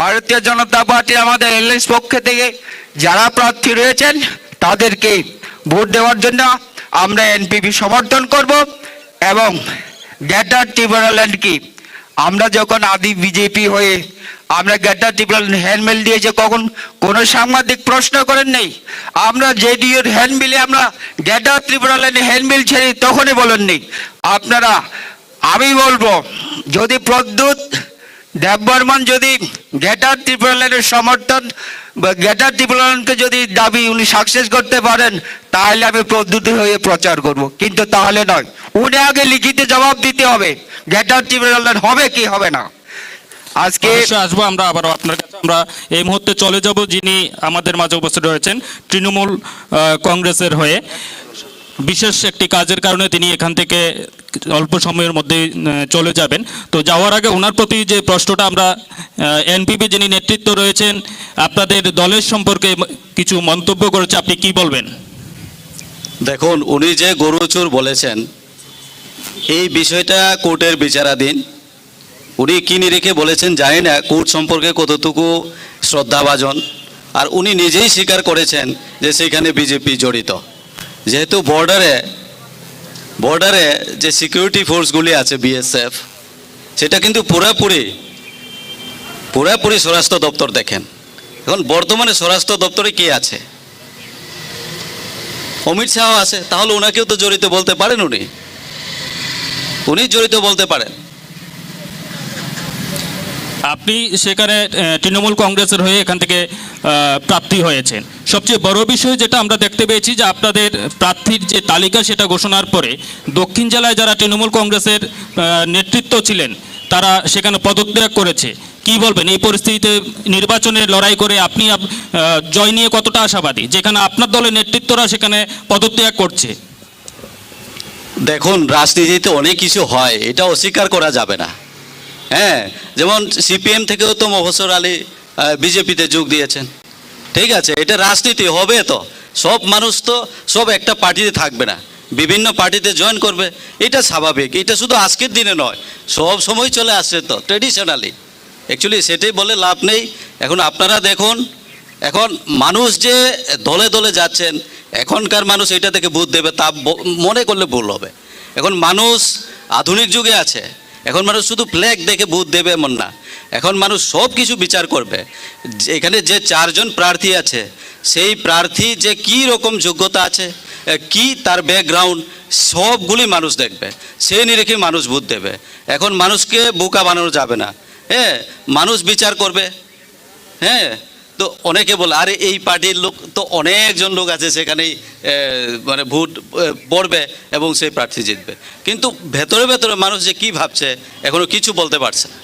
ভারতীয় জনতা পার্টি আমাদের এলএস পক্ষ থেকে যারা প্রার্থী রয়েছেন তাদেরকে ভোট দেওয়ার জন্য আমরা এনপিপি সমর্থন করব। এবং গ্রেটার ত্রিপুরা ল্যান্ড কি, আমরা যখন আদি বিজেপি হয়ে আমরা গ্রেটার ত্রিপুরা ল্যান্ড হ্যান্ডবিল দিয়েছে, কখন কোনো সাংবাদিক প্রশ্ন করেন নেই। আমরা জেডিইউর হ্যান্ডবিলে আমরা গ্রেটার ত্রিপুরা ল্যান্ড হ্যান্ডবিল ছেড়ে তখনই বলেননি আপনারা। আমি বলবো যদি প্রদ্যুৎ দেববর্মন যদি গ্রেটার ত্রিপুরা ল্যান্ডের সমর্থন বা গ্রেটার ত্রিপুরা ল্যান্ডকে যদি দাবি উনি সাকসেস করতে পারেন, তাহলে আমি প্রদ্যুৎ হয়ে প্রচার করব, কিন্তু তাহলে নয়। উনি আগে লিখিত জবাব দিতে হবে গ্রেটার ত্রিপুরা ল্যান্ড হবে কি হবে না। আজকে অবশ্যই আসবো আমরা আবার আপনার কাছে। আমরা এই মুহূর্তে চলে যাব যিনি আমাদের মাঝে উপস্থিত রয়েছেন তৃণমূল কংগ্রেসের হয়ে। বিশেষ একটি কাজের কারণে তিনি এখান থেকে অল্প সময়ের মধ্যে চলে যাবেন। তো যাওয়ার আগে ওনার প্রতি যে প্রশ্নটা আমরা, এনপিপি যিনি নেতৃত্ব রয়েছেন আপনাদের দলের সম্পর্কে কিছু মন্তব্য করেছে, আপনি কি বলবেন? দেখুন, উনি যে গরুচুর বলেছেন এই বিষয়টা কোর্টের বিচারাধীন। উনি কি নিরিখে বলেছেন জানি না, কোর্ট সম্পর্কে কতটুকু শ্রদ্ধাভাজন। আর উনি নিজেই স্বীকার করেছেন যে সেখানে বিজেপি জড়িত। যেহেতু বর্ডারে যে সিকিউরিটি ফোর্সগুলি আছে বিএসএফ, সেটা কিন্তু পুরাপুরি স্বরাষ্ট্র দপ্তর দেখেন। এখন বর্তমানে স্বরাষ্ট্র দপ্তরে কে আছে? অমিত শাহ আছে, তাহলে ওনাকেও তো জড়িত বলতে পারেন। উনি জড়িত বলতে পারেন। আপনি সেখানে তৃণমূল কংগ্রেসের হয়ে এখান থেকে প্রার্থী হয়েছেন। সবচেয়ে বড় বিষয় যেটা আমরা দেখতে পেয়েছি যে আপনাদের প্রার্থীর যে তালিকা সেটা ঘোষণার পরে দক্ষিণ জেলায় যারা তৃণমূল কংগ্রেসের নেতৃত্ব ছিলেন তারা সেখানে পদত্যাগ করেছে। কি বলবেন এই পরিস্থিতিতে নির্বাচনের লড়াই করে আপনি জয় নিয়ে কতটা আশাবাদী, যেখানে আপনার দলের নেতৃত্বরা সেখানে পদত্যাগ করছে? দেখুন, রাজনীতিতে অনেক কিছু হয়, এটা অস্বীকার করা যাবে না। হ্যাঁ, যেমন সিপিএম থেকেও তো মফস্বর আলী বিজেপিতে যোগ দিয়েছেন। ঠিক আছে, এটা রাজনীতি হবে। তো সব মানুষ তো সব একটা পার্টিতে থাকবে না, বিভিন্ন পার্টিতে জয়েন করবে, এটা স্বাভাবিক। এটা শুধু আজকের দিনে নয়, সব সময় চলে আসছে তো ট্রেডিশনালি। অ্যাকচুয়ালি সেটাই বলে লাভ নেই। এখন আপনারা দেখুন, এখন মানুষ যে দলে দলে যাচ্ছেন, এখনকার মানুষ এটা থেকে ভোট দেবে তা মনে করলে ভুল হবে। এখন মানুষ আধুনিক যুগে আছে, এখন মানুষ শুধু ফ্ল্যাগ দেখে ভোট দেবে এমন না। এখন মানুষ সব কিছু বিচার করবে। এখানে যে চারজন প্রার্থী আছে, সেই প্রার্থী যে কী রকম যোগ্যতা আছে, কি তার ব্যাকগ্রাউন্ড, সবগুলি মানুষ দেখবে, সেই নিরিখে মানুষ ভোট দেবে। এখন মানুষকে বোকা বানানো যাবে না। হ্যাঁ, মানুষ বিচার করবে। হ্যাঁ, তো অনেকে বলে আরে এই পার্টির লোক তো অনেকজন লোক আছে সেখানেই মানে ভোট পড়বে এবং সেই প্রার্থী জিতবে, কিন্তু ভেতরে ভেতরে মানুষ যে কি ভাবছে এখনো কিছু বলতে পারছে না।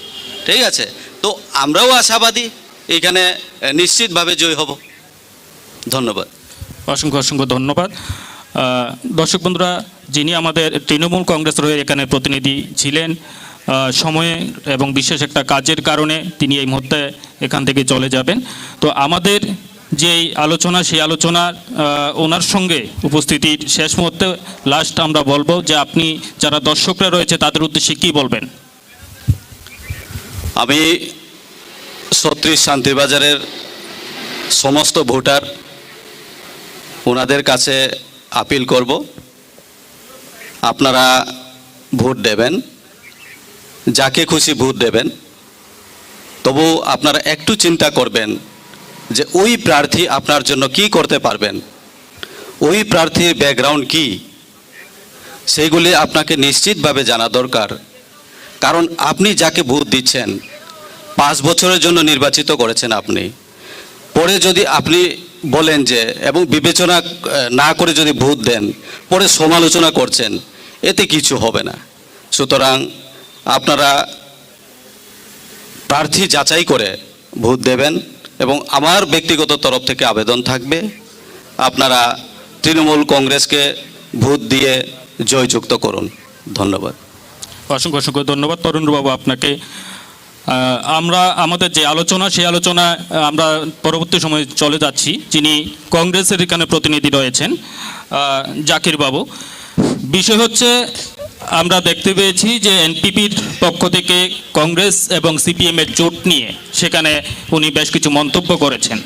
ঠিক আছে, তো আমরাও আশাবাদী এখানে নিশ্চিতভাবে জয় হব। ধন্যবাদ। অসংখ্য অসংখ্য ধন্যবাদ। দর্শক বন্ধুরা, যিনি আমাদের তৃণমূল কংগ্রেস রয়ে এখানে প্রতিনিধি ছিলেন, সময়ে এবং বিশেষ একটা কাজের কারণে তিনি এই মুহূর্তে এখান থেকে চলে যাবেন। তো আমাদের যেই আলোচনা, সেই আলোচনা ওনার সঙ্গে উপস্থিতির শেষ মুহূর্তে লাস্ট আমরা বলবো যে আপনি যারা দর্শকরা রয়েছে তাদের উদ্দেশ্যে কি বলবেন? আমি 36 শান্তিবাজারের সমস্ত ভোটার ওনাদের কাছে আপিল করব, আপনারা ভোট দেবেন, যাকে খুশি ভোট দেবেন, তবু আপনারা একটু চিন্তা করবেন যে ওই প্রার্থী আপনার জন্য কি করতে পারবেন, ওই প্রার্থীর ব্যাকগ্রাউন্ড কি, সেইগুলি আপনাকে নিশ্চিতভাবে জানা দরকার। কারণ আপনি যাকে ভোট দিচ্ছেন 5 বছরের জন্য নির্বাচিত করেছেন আপনি, পরে যদি আপনি বলেন যে এবং বিবেচনা না করে যদি ভোট দেন, পরে সমালোচনা করছেন, এতে কিছু হবে না। সুতরাং আপনারা প্রার্থী যাচাই করে ভোট দেবেন এবং আমার ব্যক্তিগত তরফ থেকে আবেদন থাকবে আপনারা তৃণমূল কংগ্রেসকে ভোট দিয়ে জয়যুক্ত করুন। ধন্যবাদ। অসংখ্য অসংখ্য ধন্যবাদ তরুণবাবু আপনাকে। আমরা আমাদের যে আলোচনা সেই আলোচনা আমরা পরবর্তী সময়ে চলে যাচ্ছি। যিনি কংগ্রেসের এখানে প্রতিনিধি রয়েছেন জাকির বাবু, বিষয় হচ্ছে আমরা দেখতে পেয়েছি যে এনপিপির পক্ষ থেকে কংগ্রেস এবং সিপিএমের জোট নিয়ে সেখানে উনি বেশ কিছু মন্তব্য করেছেন।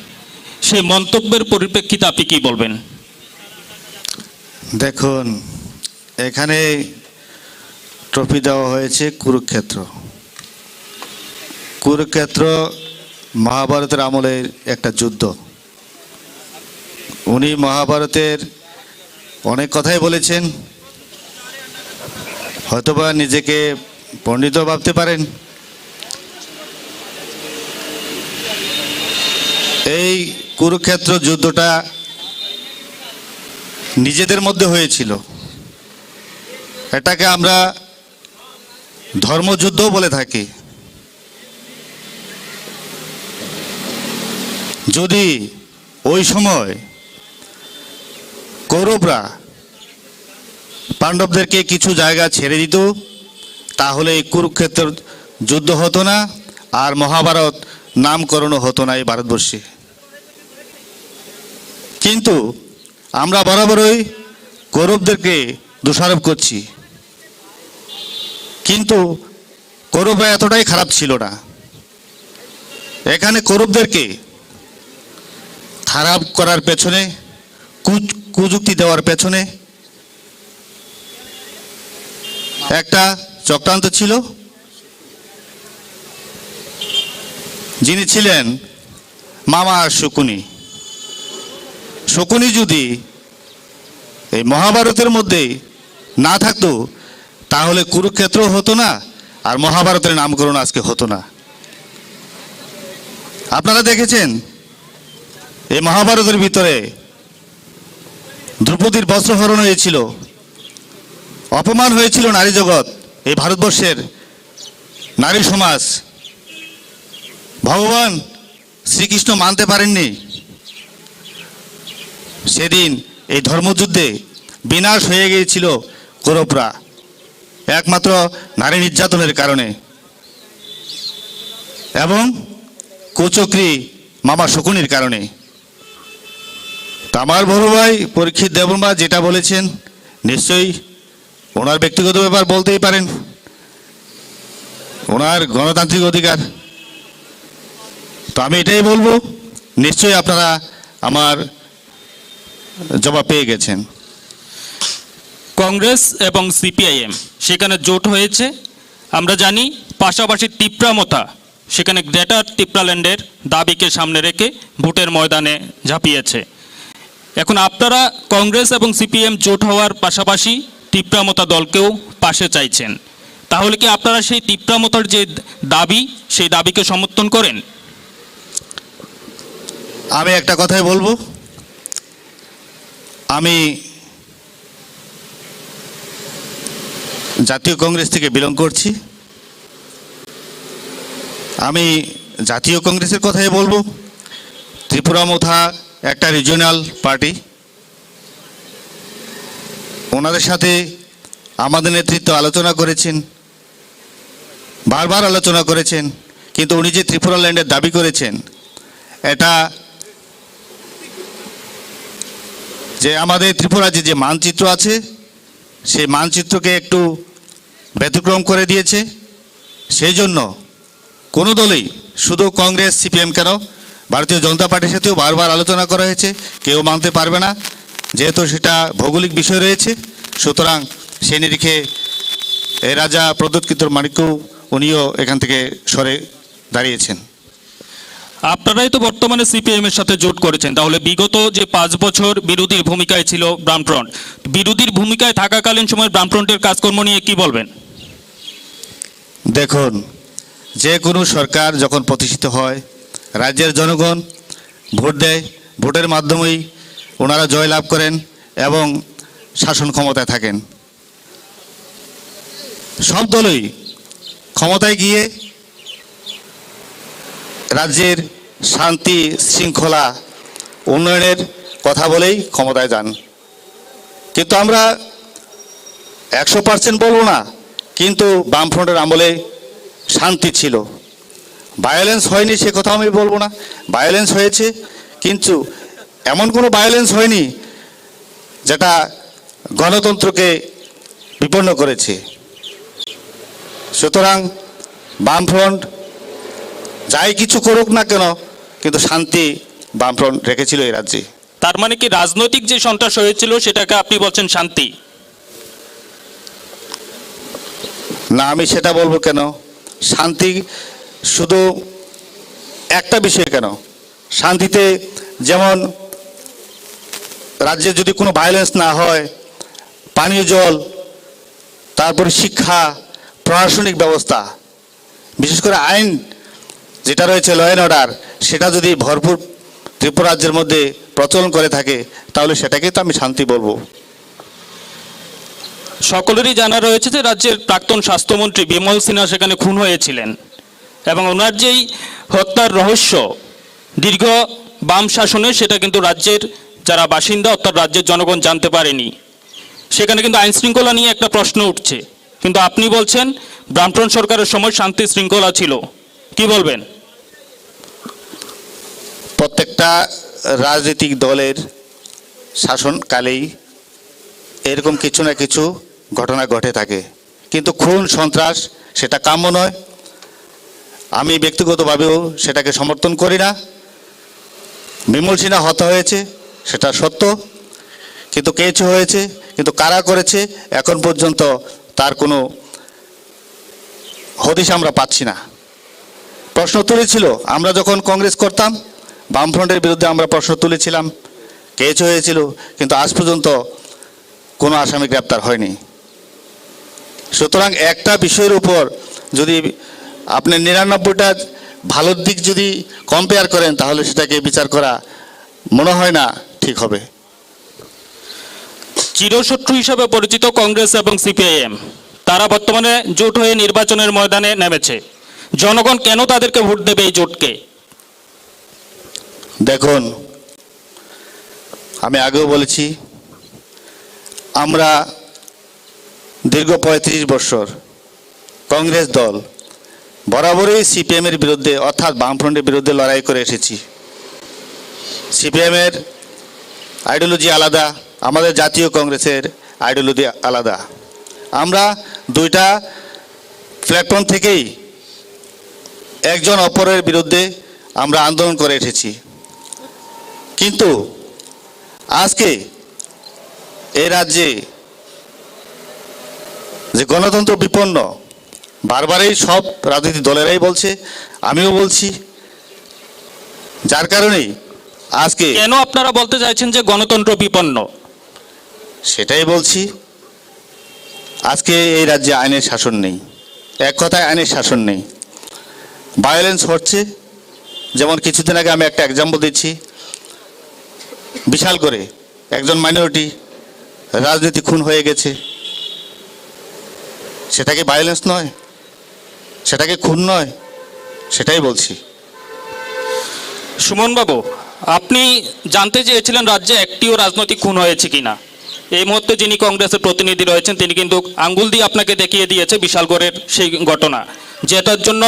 সেই মন্তব্যের পরিপ্রেক্ষিতে আপনি কী বলবেন? দেখুন, এখানে ট্রফি দেওয়া হয়েছে কুরুক্ষেত্র। কুরুক্ষেত্র মহাভারতের আমলের একটা যুদ্ধ। উনি মহাভারতের অনেক কথাই বলেছেন, হয়তোবা নিজেকে পণ্ডিত ভাবতে পারেন। এই কুরুক্ষেত্র যুদ্ধটা নিজেদের মধ্যে হয়েছিল। এটাকে আমরা ধর্মযুদ্ধও বলে থাকি। যদি ওই সময় কৌরবরা পাণ্ডবদেরকে কিছু জায়গা ছেড়ে দিত, তাহলে এই কুরুক্ষেত্র যুদ্ধ হতো না, আর মহাভারত নামকরণও হতো না এই ভারতবর্ষে। কিন্তু আমরা বরাবরই কৌরবদেরকে দোষারোপ করছি, কিন্তু কৌরবরা এতটাই খারাপ ছিল না। এখানে কৌরবদেরকে খারাপ করার পেছনে, কুযুক্তি দেওয়ার পেছনে একটা চক্রান্ত ছিল। যিনি ছিলেন মামা শকুনি। শকুনি যদি এই মহাভারতের মধ্যে না থাকতো, তাহলে কুরুক্ষেত্র হতো না, আর মহাভারতের নামকরণ আজকে হতো না। আপনারা দেখেছেন এই মহাভারতের ভিতরে দ্রৌপদীর বস্ত্রহরণ হয়েছিল, অপমান হয়েছিল নারী জগৎ, এই ভারতবর্ষের নারী সমাজ। ভগবান শ্রীকৃষ্ণ মানতে পারেননি। সেদিন এই ধর্মযুদ্ধে বিনাশ হয়ে গিয়েছিল কৌরবরা, একমাত্র নারী নির্যাতনের কারণে এবং কুচক্রী মামা শকুনির কারণে। আমার বড় ভাই পরীক্ষিত দেববর্মা যেটা বলেছেন, নিশ্চয়ই ওনার ব্যক্তিগত ব্যাপার বলতেই পারেন, ওনার গণতান্ত্রিক অধিকার। তো আমি এটাই বলবো, নিশ্চয়ই আপনারা আমার জবাব পেয়ে গেছেন। কংগ্রেস এবং সিপিআইএম সেখানে জোট হয়েছে। আমরা জানি পাশাপাশি তিপ্রামথা সেখানে গ্রেটার তিপ্রাল্যান্ডের দাবিকে সামনে রেখে ভোটের ময়দানে ঝাঁপিয়েছে। এখন আপনারা কংগ্রেস এবং সিপিএম জোট হওয়ার পাশাপাশি তিপ্রামথা দলকেও পাশে চাইছেন, তাহলে কি আপনারা সেই তিপ্রামথার যে দাবি সেই দাবিকে সমর্থন করেন? আমি একটা কথাই বলবো, আমি জাতীয় কংগ্রেস থেকে বিলং করছি। আমি জাতীয় কংগ্রেসের কথাই বলবো। ত্রিপুরামথা একটা রিজিওনাল পার্টি, ওনাদের সাথে আমাদের নেতৃত্ব আলোচনা করেছেন, বারবার আলোচনা করেছেন, কিন্তু উনি যে ত্রিপুরা ল্যান্ডের দাবি করেছেন, এটা যে আমাদের ত্রিপুরা যে মানচিত্র আছে, সেই মানচিত্রকে একটু ব্যতিক্রম করে দিয়েছে। সেই জন্য কোনো দলই শুধু কংগ্রেস সিপিএম কেন, ভারতীয় জনতা পার্টির সাথেও বারবার আলোচনা করা হয়েছে, কেউ মানতে পারবে না, যেহেতু সেটা ভৌগোলিক বিষয় রয়েছে। সুতরাং সে নিরিখে এ রাজা প্রদ্যোৎ কিশোর মানিক্য উনিও এখান থেকে সরে দাঁড়িয়েছেন। আপনারাই তো বর্তমানে সিপিএম এর সাথে জোট করেছেন, তাহলে বিগত যে 5 বছর বিরোধীর ভূমিকায় ছিল বামফ্রন্ট, বিরোধীর ভূমিকায় থাকাকালীন সময় বামফ্রন্টের কাজকর্ম নিয়ে কি বলবেন? দেখুন, যে কোনো সরকার যখন প্রতিষ্ঠিত হয়, রাজ্যের জনগণ ভোট দেয়, ভোটের মাধ্যমেই ওনারা জয়লাভ করেন এবং শাসন ক্ষমতায় থাকেন। সব দলই ক্ষমতায় গিয়ে রাজ্যের শান্তি শৃঙ্খলা উন্নয়নের কথা বলেই ক্ষমতায় যান। কিন্তু আমরা 100% বলবো না, কিন্তু বামফ্রন্টের আমলে শান্তি ছিল, ভায়োলেন্স হয়নি সে কথা আমি বলবো না, ভায়োলেন্স হয়েছে, কিন্তু এমন কোনো ভায়োলেন্স হয়নি যেটা গণতন্ত্রকে বিপন্ন করেছে। সুতরাং বামফ্রন্ট যাই কিছু করুক না কেন, কিন্তু শান্তি বামফ্রন্ট রেখেছিল এই রাজ্যে। তার মানে কি রাজনৈতিক যে সন্ত্রাস হয়েছিল সেটাকে আপনি বলছেন শান্তি? না, আমি সেটা বলবো কেন, শান্তি শুধু একটা বিষয় কেন, শান্তিতে যেমন রাজ্যে যদি কোনো ভায়োলেন্স না হয়, পানীয় জল, তারপরে শিক্ষা, প্রশাসনিক ব্যবস্থা, বিশেষ করে আইন যেটা রয়েছে ল অ্যান্ড অর্ডার, সেটা যদি ভরপুর ত্রিপুরা রাজ্যের মধ্যে প্রচলন করে থাকে, তাহলে সেটাকেই তো আমি শান্তি বলবো। সকলেরই জানা রয়েছে যে রাজ্যের প্রাক্তন স্বাস্থ্যমন্ত্রী বিমল সিনহা সেখানে খুন হয়েছিলেন এবং ওনার যেই হত্যার রহস্য দীর্ঘ বাম শাসনে, সেটা কিন্তু রাজ্যের যারা বাসিন্দা অর্থাৎ রাজ্যের জনগণ জানতে পারেনি। সেখানে কিন্তু আইন শৃঙ্খলা নিয়ে একটা প্রশ্ন উঠছে, কিন্তু আপনি বলছেন বামফ্রন্ট সরকারের সময় শান্তি শৃঙ্খলা ছিল, কি বলবেন? প্রত্যেকটা রাজনৈতিক দলের শাসনকালেই এরকম কিছু না কিছু ঘটনা ঘটে থাকে, কিন্তু খুন সন্ত্রাস সেটা কাম্য নয়। আমি ব্যক্তিগতভাবেও সেটাকে সমর্থন করি না। বিমল সিনহা হত্যা হয়েছে সেটা সত্য, কিন্তু কেঁচো হয়েছে, কিন্তু কারা করেছে এখন পর্যন্ত তার কোনো হদিশ আমরা পাচ্ছি না। প্রশ্ন তুলেছিল, আমরা যখন কংগ্রেস করতাম বামফ্রন্টের বিরুদ্ধে আমরা প্রশ্ন তুলেছিলাম, কেঁচো হয়েছিল, কিন্তু আজ পর্যন্ত কোনো আসামি গ্রেপ্তার হয়নি। সুতরাং একটা বিষয়ের উপর যদি আপনি 99টা ভালোর দিক যদি কম্পেয়ার করেন, তাহলে সেটাকে বিচার করা মনে হয় না ঠিক হবে। চিরশত্রু হিসাবে পরিচিত কংগ্রেস এবং সিপিআইএম, তারা বর্তমানে জোট হয়ে নির্বাচনের ময়দানে নেমেছে। জনগণ কেন তাদেরকে ভোট দেবে এই জোটকে? দেখুন, আমি আগেও বলেছি, আমরা দীর্ঘ 35 বছর কংগ্রেস দল বরাবরই সিপিএমের বিরুদ্ধে অর্থাৎ বামফ্রন্টের বিরুদ্ধে লড়াই করে এসেছি। সিপিএমের আইডিওলজি আলাদা, আমাদের জাতীয় কংগ্রেসের আইডিওলজি আলাদা। আমরা দুইটা প্ল্যাটফর্ম থেকেই একজন অপরের বিরুদ্ধে আমরা আন্দোলন করে এসেছি, কিন্তু আজকে এই রাজ্যে যে গণতন্ত্র বিপন্ন, বারবারই সব রাজনৈতিক দলেরাই বলছে, আমিও বলছি, যার কারণেই আজকে কেন আপনারা বলতে চাইছেন যে গণতন্ত্র বিপন্ন? সেটাই বলছি, আজকে এই রাজ্যে আইনের শাসন নেই, এক কথায় আইনের শাসন নেই, ভায়োলেন্স হচ্ছে। যেমন কিছুদিন আগে আমি একটা এক্সাম্পল দিচ্ছি, বিশাল করে একজন মাইনরিটি রাজনীতি খুন হয়ে গেছে, সেটাকে ভায়োলেন্স নয়, সেটাকে খুন নয়, সেটাই বলছি। সুমন বাবু, আপনি জানতে চেয়েছিলেন রাজ্যে একটিও রাজনৈতিক খুন হয়েছে কিনা। এই মুহূর্তে যিনি কংগ্রেসের প্রতিনিধি রয়েছেন তিনি কিন্তু আঙ্গুল দিয়ে আপনাকে দেখিয়ে দিয়েছে বিশালগড়ের সেই ঘটনা, যেটার জন্য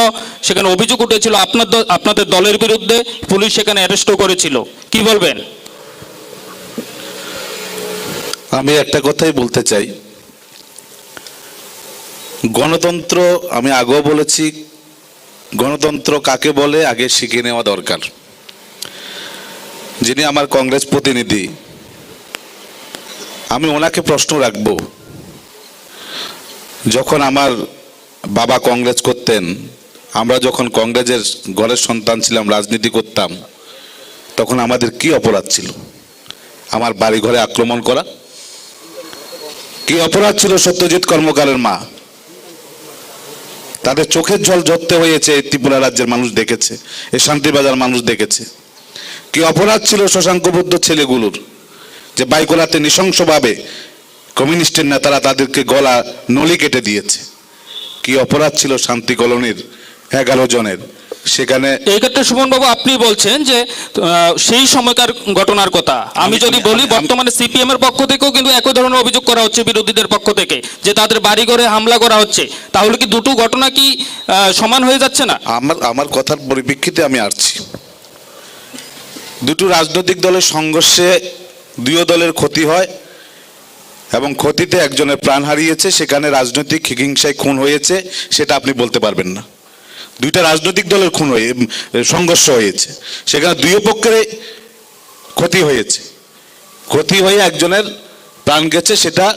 সেখানে অভিযোগ উঠেছিল আপনাদের দলের বিরুদ্ধে, পুলিশ সেখানে অ্যারেস্টও করেছিল, কি বলবেন? আমি একটা কথাই বলতে চাই, গণতন্ত্র আমি আগেও বলেছি, গণতন্ত্র কাকে বলে আগে শিখে নেওয়া দরকার। যিনি আমার কংগ্রেস প্রতিনিধি, আমি ওনাকে প্রশ্ন রাখব, যখন আমার বাবা কংগ্রেস করতেন, আমরা যখন কংগ্রেসের ঘরের সন্তান ছিলাম, রাজনীতি করতাম, তখন আমাদের কি অপরাধ ছিল? আমার বাড়ি ঘরে আক্রমণ করা? কি অপরাধ ছিল সত্যজিৎ কর্মকারের মা? তাদের চোখের জল ঝরতে হয়েছে, এই ত্রিপুরা রাজ্যের মানুষ দেখেছে, এই শান্তিবাজার মানুষ দেখেছে। কি অপরাধ ছিল শশাঙ্কবদ্ধ ছেলেগুলোর, যে বাইকোলাতে নৃশংসভাবে কমিউনিস্টের নেতারা তাদেরকে গলা নলি কেটে দিয়েছে? কি অপরাধ ছিল শান্তি কলোনির 11 জনের? সেখানে এই ক্ষেত্রে সুমন বাবু আপনি বলছেন যে সেই সময়কার ঘটনার কথা। আমি যদি বলি, বর্তমানে সিপিএম এর পক্ষ থেকেও কিন্তু একই ধরনের অভিযোগ করা হচ্ছে বিরোধীদের পক্ষ থেকে, যে তাদের বাড়িঘরে হামলা করা হচ্ছে। তাহলে কি দুটো ঘটনা কি সমান হয়ে যাচ্ছে না? আমার কথার পরিপ্রেক্ষিতে আমি আসছি। দুটো রাজনৈতিক দলের সংঘর্ষে দুই দলের ক্ষতি হয় এবং ক্ষতিতে একজনের প্রাণ হারিয়েছে, সেখানে রাজনৈতিক হিংসায় খুন হয়েছে, সেটা আপনি বলতে পারবেন না। দুইটা রাজনৈতিক দলের খুন হয়ে সংঘর্ষ হয়েছে, সেখানে দুই পক্ষের ক্ষতি হয়েছে, ক্ষতি হয়ে একজনের প্রাণ গেছে। সেটা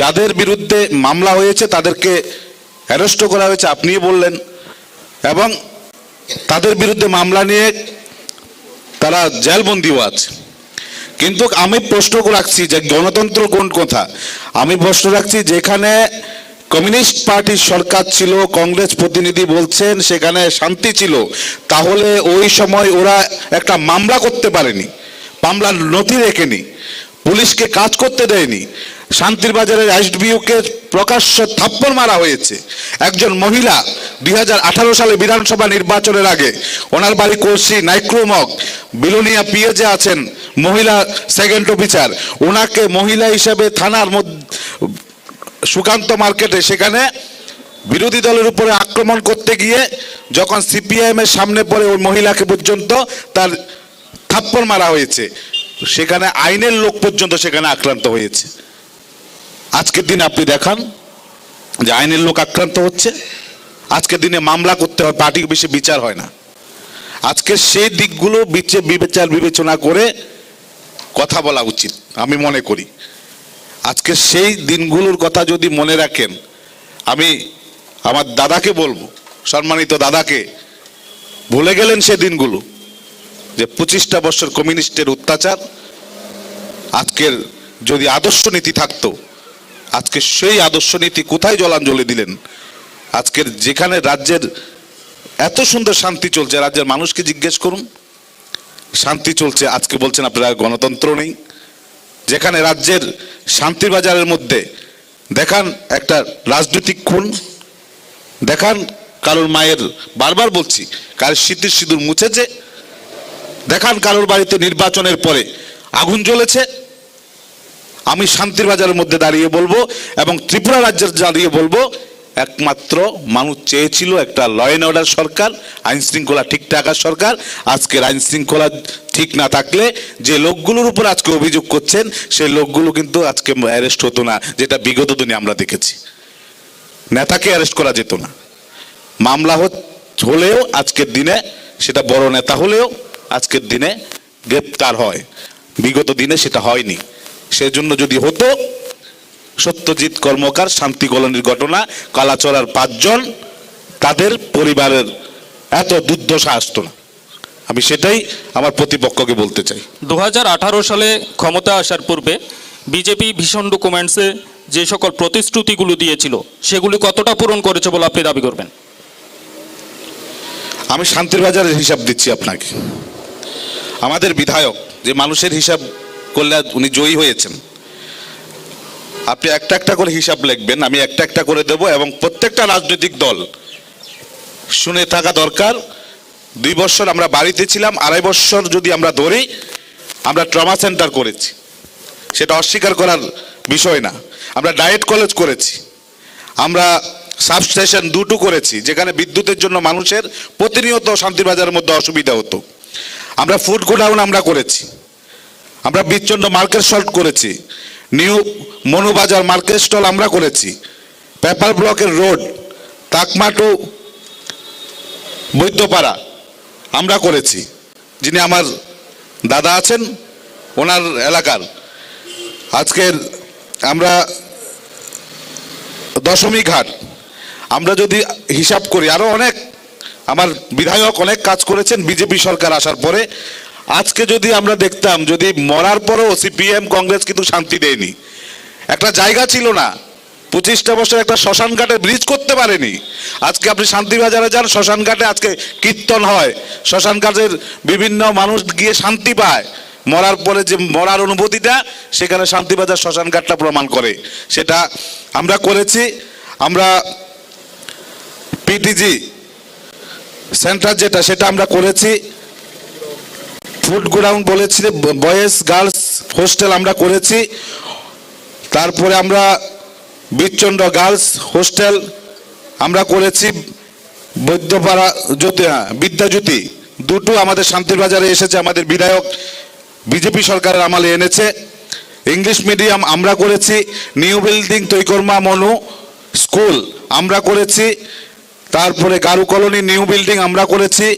যাদের বিরুদ্ধে মামলা হয়েছে তাদেরকে অ্যারেস্ট করা হয়েছে, আপনিই বললেন, এবং তাদের বিরুদ্ধে মামলা নিয়ে তারা জেলবন্দিও আছে। কিন্তু আমি প্রশ্ন রাখছি যে গণতন্ত্র কোন কথা? আমি প্রশ্ন রাখছি, যেখানে কমিউনিস্ট পার্টির সরকার ছিল, কংগ্রেস প্রতিনিধি বলছেন সেখানে শান্তি ছিল, তাহলে ওই সময় ওরা একটা মামলা করতে পারেনি, মামলার নথি রেখেনি, পুলিশকে কাজ করতে দেয়নি। শান্তির বাজারের এসডিপিওকে প্রকাশ্য থাপ্পড় মারা হয়েছে। একজন মহিলা 2018 সালে বিধানসভা নির্বাচনের আগে, ওনার বাড়ি কলসি নাইক্রোমক বিলোনিয়া পিএজে আছেন, মহিলা সেকেন্ড অফিসার, ওনাকে মহিলা হিসেবে থানার মধ্যে সুকান্ত মার্কেটে সেখানে বিরোধী দলের উপরে আক্রমণ করতে গিয়ে যখন সিপিআইএম এর সামনে পড়ে ওই মহিলাকে পর্যন্ত তার থাপ্পড় মারা হয়েছে, সেখানে আইনের লোক পর্যন্ত সেখানে আক্রান্ত হয়েছে। আজকের দিনে আপনি দেখান যে আইনের লোক আক্রান্ত হচ্ছে, আজকের দিনে মামলা করতে হয়, পার্টি বেশি বিচার হয় না। আজকে সেই দিকগুলো বিচার বিবেচনা করে কথা বলা উচিত আমি মনে করি। আজকে সেই দিনগুলোর কথা যদি মনে রাখেন, আমি আমার দাদাকে বলবো, সম্মানিত দাদাকে, ভুলে গেলেন সে দিনগুলো, যে 25টা বছর কমিউনিস্টের অত্যাচার। আজকের যদি আদর্শ নীতি থাকতো, আজকে সেই আদর্শ নীতি কোথায় জলাঞ্জলি দিলেন? আজকের যেখানে রাজ্যের এত সুন্দর শান্তি চলছে, রাজ্যের মানুষকে জিজ্ঞেস করুন, শান্তি চলছে, আজকে বলছেন আপনারা গণতন্ত্র নেই। যেখানে রাজ্যের শান্তির বাজারের মধ্যে দেখান একটা রাজনৈতিক খুন, দেখান কারোর মায়ের, বারবার বলছি, কারোর স্মৃতির সিঁদুর মুছেছে, দেখান কারোর বাড়িতে নির্বাচনের পরে আগুন জ্বলেছে। আমি শান্তির বাজারের মধ্যে দাঁড়িয়ে বলবো এবং ত্রিপুরা রাজ্যের দাঁড়িয়ে বলবো, একমাত্র মানুষ চেয়েছিল একটা ল অ্যান্ড অর্ডার সরকার, আইন শৃঙ্খলা ঠিক থাকার সরকার। আজকের আইন শৃঙ্খলা ঠিক না থাকলে যে লোকগুলোর উপর আজকে অভিযোগ করছেন, সেই লোকগুলো কিন্তু আজকে অ্যারেস্ট হতো না, যেটা বিগত দিনে আমরা দেখেছি। নেতাকে অ্যারেস্ট করা যেত না, মামলা হলেও আজকের দিনে সেটা বড় নেতা হলেও আজকের দিনে গ্রেপ্তার হয়, বিগত দিনে সেটা হয়নি। সেজন্য যদি হতো, সত্যজিৎ কর্মকার শান্তি কলোনির ঘটনা, কালাচড়ার 5 জন, তাদের পরিবারের এত দুর্দশা আসতো না। আমি সেটাই আমার প্রতিপক্ষকে বলতে চাই। 2018 সালে ক্ষমতা আসার পূর্বে বিজেপি ভিশন ডকুমেন্টসে যে সকল প্রতিশ্রুতিগুলো দিয়েছিল, সেগুলি কতটা পূরণ করেছে বলে আপনি দাবি করবেন? আমি শান্তির বাজারের হিসাব দিচ্ছি আপনাকে। আমাদের বিধায়ক যে মানুষের হিসাব করলে উনি জয়ী হয়েছেন, আপনি একটা একটা করে হিসাব লিখবেন, আমি একটা একটা করে দেব, এবং প্রত্যেকটা রাজনৈতিক দল শুনে থাকা দরকার। 2 বছর আমরা বাড়িতে ছিলাম, 2.5 বছর যদি আমরা ধরি, আমরা ট্রমা সেন্টার করেছি, সেটা অস্বীকার করার বিষয় না। আমরা ডায়েট কলেজ করেছি, আমরা সাবস্টেশন 2টো করেছি, যেখানে বিদ্যুতের জন্য মানুষের প্রতিনিয়ত শান্তির বাজারের মধ্যে অসুবিধা হতো। আমরা ফুড গোডাউন আমরা করেছি, আমরা বিচ্ছন্ন মার্কেট স্টল করেছি, নিউ মনুবাজার মার্কেট স্টল আমরা করেছি, পেপার ব্লকের রোড, তাকমা টু বৈদ্যপাড়া আমরা করেছি, যিনি আমার দাদা আছেন ওনার এলাকার। আজকের আমরা দশমী ঘাট আমরা যদি হিসাব করি, আরো অনেক আমার বিধায়ক অনেক কাজ করেছেন বিজেপি সরকার আসার পরে। আজকে যদি আমরা দেখতাম, যদি মরার পরেও সিপিএম কংগ্রেস কিন্তু শান্তি দেয়নি। একটা জায়গা ছিল না, 25টা বছর একটা শ্মশান ঘাটে ব্রিজ করতে পারেনি। আজকে আপনি শান্তিবাজারে যান, শ্মশান ঘাটে আজকে কীর্তন হয়, শ্মশান ঘাটের বিভিন্ন মানুষ গিয়ে শান্তি পায়। মরার পরে যে মরার অনুভূতিটা, সেখানে শান্তিবাজার শ্মশান ঘাটটা প্রমাণ করে। সেটা আমরা করেছি। আমরা পিটিজি সেন্টার যেটা, সেটা আমরা করেছি। ফুড গোডাউন বলেছি, বয়েজ গার্লস হোস্টেল আমরা করেছি। তারপরে আমরা বীরচন্দ্র গার্লস হোস্টেল আমরা করেছি। বৈদ্যপাড়া বিদ্যাজ্যোতি দুটো আমাদের শান্তির বাজারে এসেছে, আমাদের বিধায়ক বিজেপি সরকারের আমলে এনেছে। ইংলিশ মিডিয়াম আমরা করেছি। নিউ বিল্ডিং তৈকর্মা মনু স্কুল আমরা করেছি। তারপরে গারু কলোনি নিউ বিল্ডিং আমরা করেছি।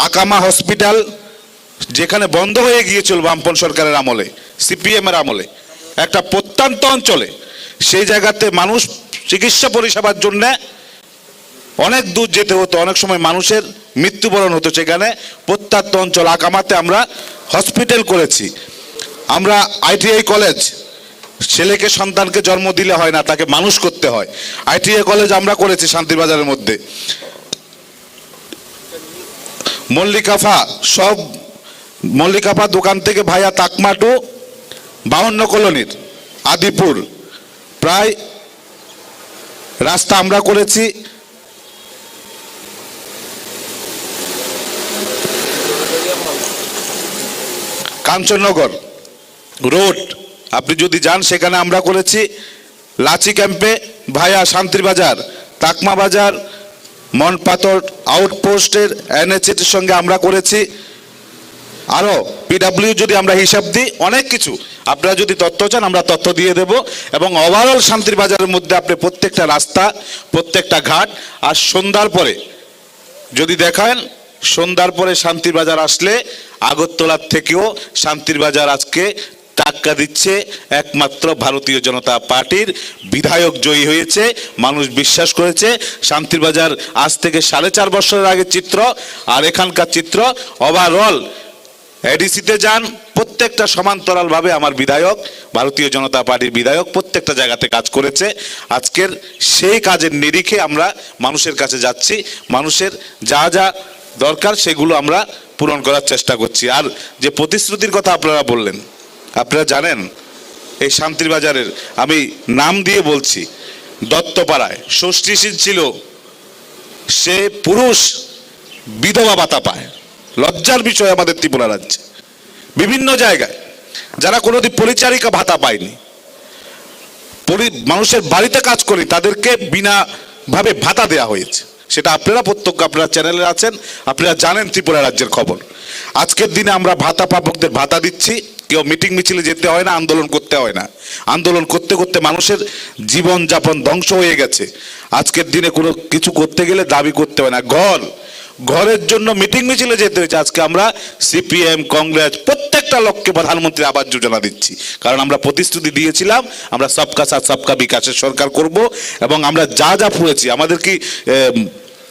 আকামা হসপিটাল যেখানে বন্ধ হয়ে গিয়েছিল বামপন সরকারের আমলে, সিপিএম এর আমলে, একটা প্রত্যন্ত অঞ্চলে, সেই জায়গাতে মানুষ চিকিৎসা পরিষেবার জন্য অনেক দূর যেতে হতো, অনেক সময় মানুষের মৃত্যুবরণ হতো। সেখানে প্রত্যন্ত অঞ্চল আকামাতে আমরা হসপিটাল করেছি। আমরা আইটিআই কলেজ, ছেলেকে সন্তানকে জন্ম দিলে হয় না, তাকে মানুষ করতে হয়। আইটিআই কলেজ আমরা করেছি শান্তিবাজারের মধ্যে। মল্লিকাফা সব মল্লিকাফা দোকান থেকে ভাইয়া তাকমাটু 52 কলোনির আদিপুর প্রায় রাস্তা আমরা করেছি। কাঞ্চননগর রোড আপনি যদি যান, সেখানে আমরা করেছি। লাচি ক্যাম্পে ভায়া শান্তিবাজার, তাকমা বাজার, মনপাতর আউটপোস্টের এনএচএর সঙ্গে আমরা করেছি। আরও পিডাব্লিউ যদি আমরা হিসাব দিই, অনেক কিছু আপনারা যদি তথ্য চান আমরা তথ্য দিয়ে দেব। এবং ওভারঅল শান্তির বাজারের মধ্যে আপনি প্রত্যেকটা রাস্তা, প্রত্যেকটা ঘাট, আর সন্ধ্যার পরে যদি দেখান, সন্ধ্যার পরে শান্তির বাজার আসলে আগরতলার থেকেও শান্তির বাজার আজকে টাক্কা দিচ্ছে। একমাত্র ভারতীয় জনতা পার্টির বিধায়ক জয়ী হয়েছে, মানুষ বিশ্বাস করেছে। শান্তির বাজার আজ থেকে 4.5 বছরের আগের চিত্র আর এখানকার চিত্র, ওভারঅল এডিসিতে যান, প্রত্যেকটা সমান্তরালভাবে আমার বিধায়ক, ভারতীয় জনতা পার্টির বিধায়ক প্রত্যেকটা জায়গাতে কাজ করেছে। আজকের সেই কাজের নিরিখে আমরা মানুষের কাছে যাচ্ছি, মানুষের যা যা দরকার সেগুলো আমরা পূরণ করার চেষ্টা করছি। আর যে প্রতিশ্রুতির কথা আপনারা বললেন, আপনারা জানেন এই শান্তির বাজারের আমি নাম দিয়ে বলছি, দত্তপাড়ায় ষষ্ঠীশীল ছিল, সে পুরুষ বিধবা ভাতা পায়। লজ্জার বিষয় আমাদের ত্রিপুরা রাজ্যে বিভিন্ন জায়গায় যারা কোনোদিন পরিচারিকা ভাতা পায়নি, মানুষের বাড়িতে কাজ করি, তাদেরকে বিনা ভাবে ভাতা দেয়া হয়েছে। সেটা আপনারা প্রত্যক্ষ, আপনারা চ্যানেলে আছেন, আপনারা জানেন ত্রিপুরা রাজ্যের খবর। আজকের দিনে আমরা ভাতা পাবকদের ভাতা দিচ্ছি। কেউ মিটিং মিছিলে যেতে হয় না, আন্দোলন করতে হয় না। আন্দোলন করতে করতে মানুষের জীবন যাপন ধ্বংস হয়ে গেছে। আজকের দিনে কোনো কিছু করতে গেলে দাবি করতে হয় না, ঘরের জন্য মিটিং মিছিলে যেতে হয়েছে। আজকে আমরা সিপিএম কংগ্রেস প্রত্যেকটা লোককে প্রধানমন্ত্রী আবাস যোজনা দিচ্ছি, কারণ আমরা প্রতিশ্রুতি দিয়েছিলাম আমরা সবকা সাথ সবকা বিকাশের সরকার করব। এবং আমরা যা যা পড়েছি, আমাদের কি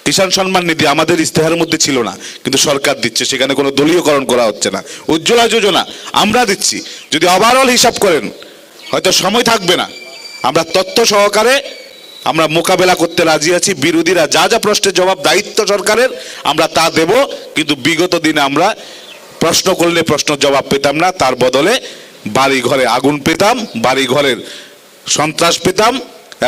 কিষাণ সম্মান নিধি আমাদের ইস্তেহারের মধ্যে ছিল না, কিন্তু সরকার দিচ্ছে, সেখানে কোনো দলীয়করণ করা হচ্ছে না। উজ্জ্বলা যোজনা আমরা দিচ্ছি। যদি ওভারঅল হিসাব করেন, হয়তো সময় থাকবে না, আমরা তথ্য সহকারে আমরা মোকাবেলা করতে রাজি আছি। বিরোধীরা যা যা প্রশ্নের জবাব দায়িত্ব সরকারের, আমরা তা দেব। কিন্তু বিগত দিনে আমরা প্রশ্ন করলে প্রশ্নের জবাব পেতাম না, তার বদলে বাড়ি ঘরে আগুন পেতাম, বাড়ি ঘরের সন্ত্রাস পেতাম,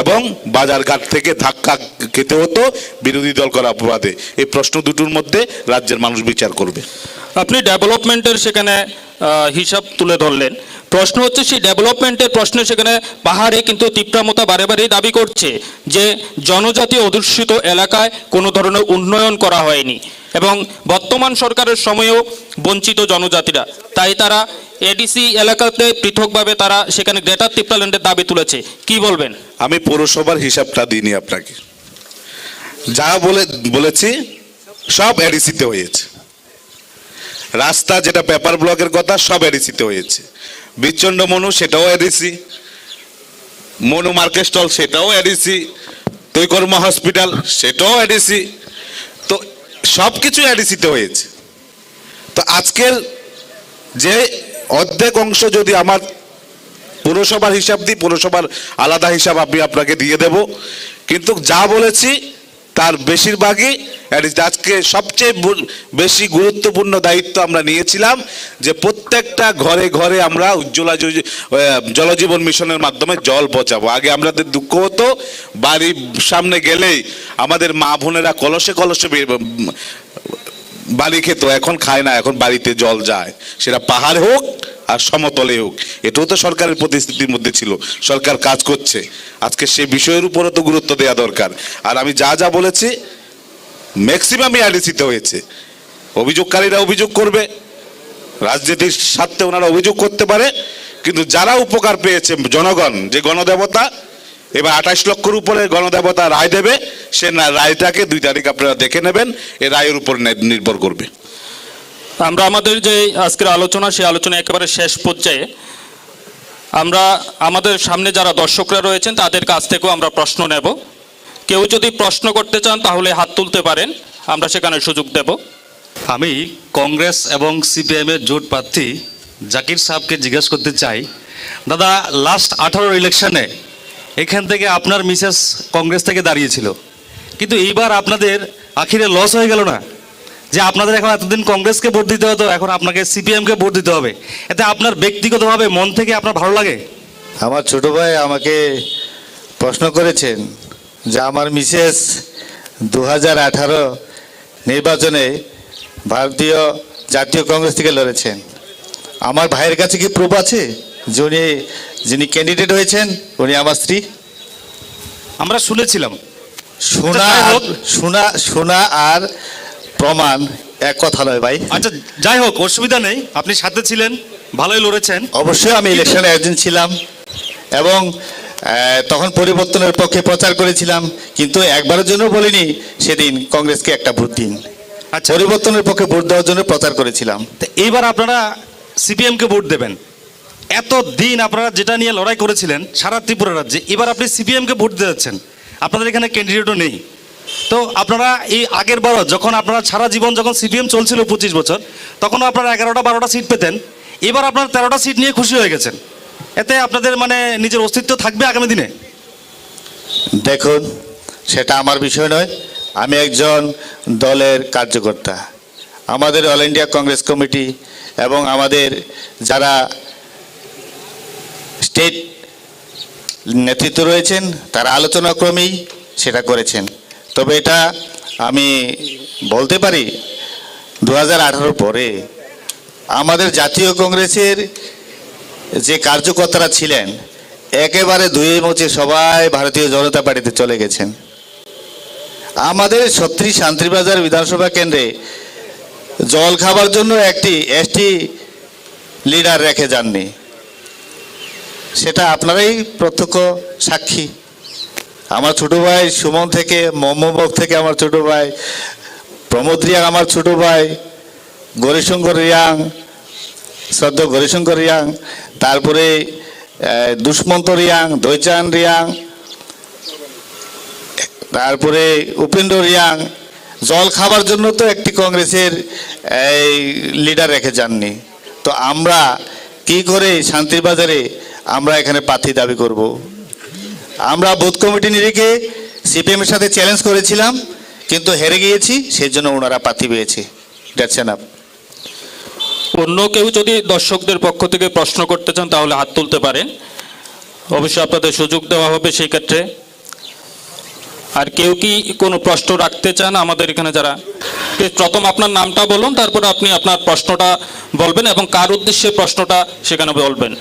এবং বাজারঘাট থেকে ধাক্কা খেতে হতো বিরোধী দল করা অপরাধে। এই প্রশ্ন দুটোর মধ্যে রাজ্যের মানুষ বিচার করবে। আপনি ডেভেলপমেন্টের সেখানে হিসাব তুলে ধরলেন। প্রশ্ন হচ্ছে, সেই ডেভেলপমেন্টের প্রশ্নে সেখানে পাহাড়ে কিন্তু তীব্রামতা বারে বারেই দাবি করছে যে জনজাতি অধ্যুষিত এলাকায় কোনো ধরনের উন্নয়ন করা হয়নি, এবং বর্তমান সরকারের সময়েও বঞ্চিত জনজাতিরা, তাই তারা এডিসি এলাকাতে পৃথকভাবে তারা সেখানে গ্রেটার ত্রিপুরাল্যান্ডের দাবি তুলেছে। কি বলবেন? আমি পৌরসভার হিসাবটা দিইনি আপনাকে, যা বলেছি সব এডিসিতে হয়েছে। রাস্তা যেটা পেপার ব্লকের কথা সব এডিসিতে হয়েছে। বিচ্ছন্দ মনু সেটাও এডিসি, মনু মার্কেট স্টল সেটাও এডিসি, তৈকর্ম হসপিটাল সেটাও এডিসি। তো সব কিছু এডিসিতে হয়েছে। তো আজকের যে অর্ধেক অংশ যদি আমার পুরসভার হিসাব দিই, পুরসভার আলাদা হিসাব আমি আপনাকে দিয়ে দেব, কিন্তু যা বলেছি তার বেশিরভাগই আজকে সবচেয়ে বেশি গুরুত্বপূর্ণ দায়িত্ব আমরা নিয়েছিলাম যে প্রত্যেকটা ঘরে ঘরে আমরা উজ্জ্বলা জলজীবন মিশনের মাধ্যমে জল পৌঁছাবো। আগে আমাদের দুঃখ হতো বাড়ির সামনে গেলেই আমাদের মা বোনেরা কলসে কলসে বাড়ি খেত, এখন খায় না, এখন বাড়িতে জল যায়, সেটা পাহাড় হোক আর সমতলে হোক। এটাও তো সরকারের প্রতিশ্রুতির মধ্যে ছিল, সরকার কাজ করছে। আজকে সেই বিষয়ের উপরে তো গুরুত্ব দেওয়া দরকার। আর আমি যা যা বলেছি ম্যাক্সিমামই আইডিসিতে হয়েছে। অভিযোগকারীরা অভিযোগ করবে, রাজনীতির স্বার্থে ওনারা অভিযোগ করতে পারে, কিন্তু যারা উপকার পেয়েছে জনগণ, যে গণদেবতা এবার 28 লক্ষের উপরে গণদেবতা রায় দেবে, সে রায়টাকে 2 তারিখ আপনারা দেখে নেবেন, এই রায়ের উপর নির্ভর করবে। আমরা আমাদের যে আজকের আলোচনা, সেই আলোচনা একেবারে শেষ পর্যায়ে আমরা আমাদের সামনে যারা দর্শকরা রয়েছেন তাদের কাছ থেকেও আমরা প্রশ্ন নেব। কেউ যদি প্রশ্ন করতে চান তাহলে হাত তুলতে পারেন, আমরা সেখানে সুযোগ দেব। আমি কংগ্রেস এবং সিপিএমের জোট প্রার্থী জাকির সাহেবকে জিজ্ঞেস করতে চাই, দাদা লাস্ট 18 ইলেকশনে এখান থেকে আপনার মিসেস কংগ্রেস থেকে দাঁড়িয়েছিল, কিন্তু এইবার আপনাদের আখিরে লস হয়ে গেল না? যে আপনাদের এখন এতদিন কংগ্রেসকে ভোট দিতে হতো, এখন আপনাকে সিপিএমকে ভোট দিতে হবে, এতে আপনার ব্যক্তিগতভাবে মন থেকে আপনার ভালো লাগে? আমার ছোট ভাই আমাকে প্রশ্ন করেছেন যে আমার মিসেস 2018 নির্বাচনে ভারতীয় জাতীয় কংগ্রেস থেকে লড়েছেন। আমার ভাইয়ের কাছে কি প্রুফ আছে যে যিনি ক্যান্ডিডেট হয়েছেন উনি আমার স্ত্রী? আমরা শুনেছিলাম। শোনা আর প্রমাণ এক কথা নয় ভাই। আচ্ছা যাই হোক, অসুবিধা নেই, আপনি সাথে ছিলেন, ভালোই লড়েছেন। অবশ্যই আমি ইলেকশনে একজন ছিলাম এবং তখন পরিবর্তনের পক্ষে প্রচার করেছিলাম, কিন্তু একবারের জন্য বলিনি সেদিন কংগ্রেসকে একটা ভোট দিন। আচ্ছা, পরিবর্তনের পক্ষে ভোট দেওয়ার জন্য প্রচার করেছিলাম। তো এইবার আপনারা সিপিএমকে ভোট দেবেন। এত দিন আপনারা যেটা নিয়ে লড়াই করেছিলেন সারা ত্রিপুরা রাজ্যে, এবার আপনি সিপিএমকে ভোট দিতে যাচ্ছেন, আপনাদের এখানে ক্যান্ডিডেটও নেই। তো আপনারা এই আগের বারও যখন আপনারা সারা জীবন যখন সিপিএম চলছিল 25 বছর, তখনও আপনারা 11টা-12টা সিট পেতেন, এবার আপনারা 13টা সিট নিয়ে খুশি হয়ে গেছেন। এতে আপনাদের মানে নিজের অস্তিত্ব থাকবে আগামী দিনে? দেখুন, সেটা আমার বিষয় নয়, আমি একজন দলের কার্যকর্তা। আমাদের অল ইন্ডিয়া কংগ্রেস কমিটি এবং আমাদের যারা স্টেট নেতৃত্ব রয়েছেন তারা আলোচনাক্রমেই সেটা করেছেন। তবে এটা আমি বলতে পারি 2018 পরে আমাদের জাতীয় কংগ্রেসের যে কার্যকর্তারা ছিলেন একেবারে ধুয়ে মুছে সবাই ভারতীয় জনতা পার্টিতে চলে গেছেন। আমাদের 36 শান্তিবাজার বিধানসভা কেন্দ্রে জল খাবার জন্য একটি এসটি লিডার রেখে যাননি, সেটা আপনারাই প্রত্যক্ষ সাক্ষী। আমার ছোট ভাই সুমন থেকে, মোহাম্মদ থেকে আমার ছোট ভাই প্রমোদ রিয়াং, আমার ছোট ভাই গৌরীশঙ্কর রিয়াং, শ্রদ্ধ গৌরীশঙ্কর রিয়াং, তারপরে দুষ্মন্ত রিয়াং, দৈচান রিয়াং, তারপরে উপেন্দ্র রিয়াং জল খাবার জন্য তো একটি কংগ্রেসের এই লিডার রেখে যাননি। তো আমরা কি করে শান্তিবাজারে আমরা এখানে প্রার্থী দাবি করব? আমরা বুথ কমিটি নিরিখে সিপিএমের সাথে চ্যালেঞ্জ করেছিলাম, কিন্তু হেরে গিয়েছি, সেই জন্য ওনারা প্রার্থী পেয়েছে। That's enough. অন্য কেউ যদি দর্শকদের পক্ষ থেকে প্রশ্ন করতে চান তাহলে হাত তুলতে পারেন, অবশ্যই আপনাদের সুযোগ দেওয়া হবে সেই ক্ষেত্রে। আর কেউ কি কোনো প্রশ্ন রাখতে চান আমাদের এখানে যারা? প্রথম আপনার নামটা বলুন, তারপর আপনি আপনার প্রশ্নটা বলবেন এবং কার উদ্দেশ্যে প্রশ্নটা সেখানে বলবেন।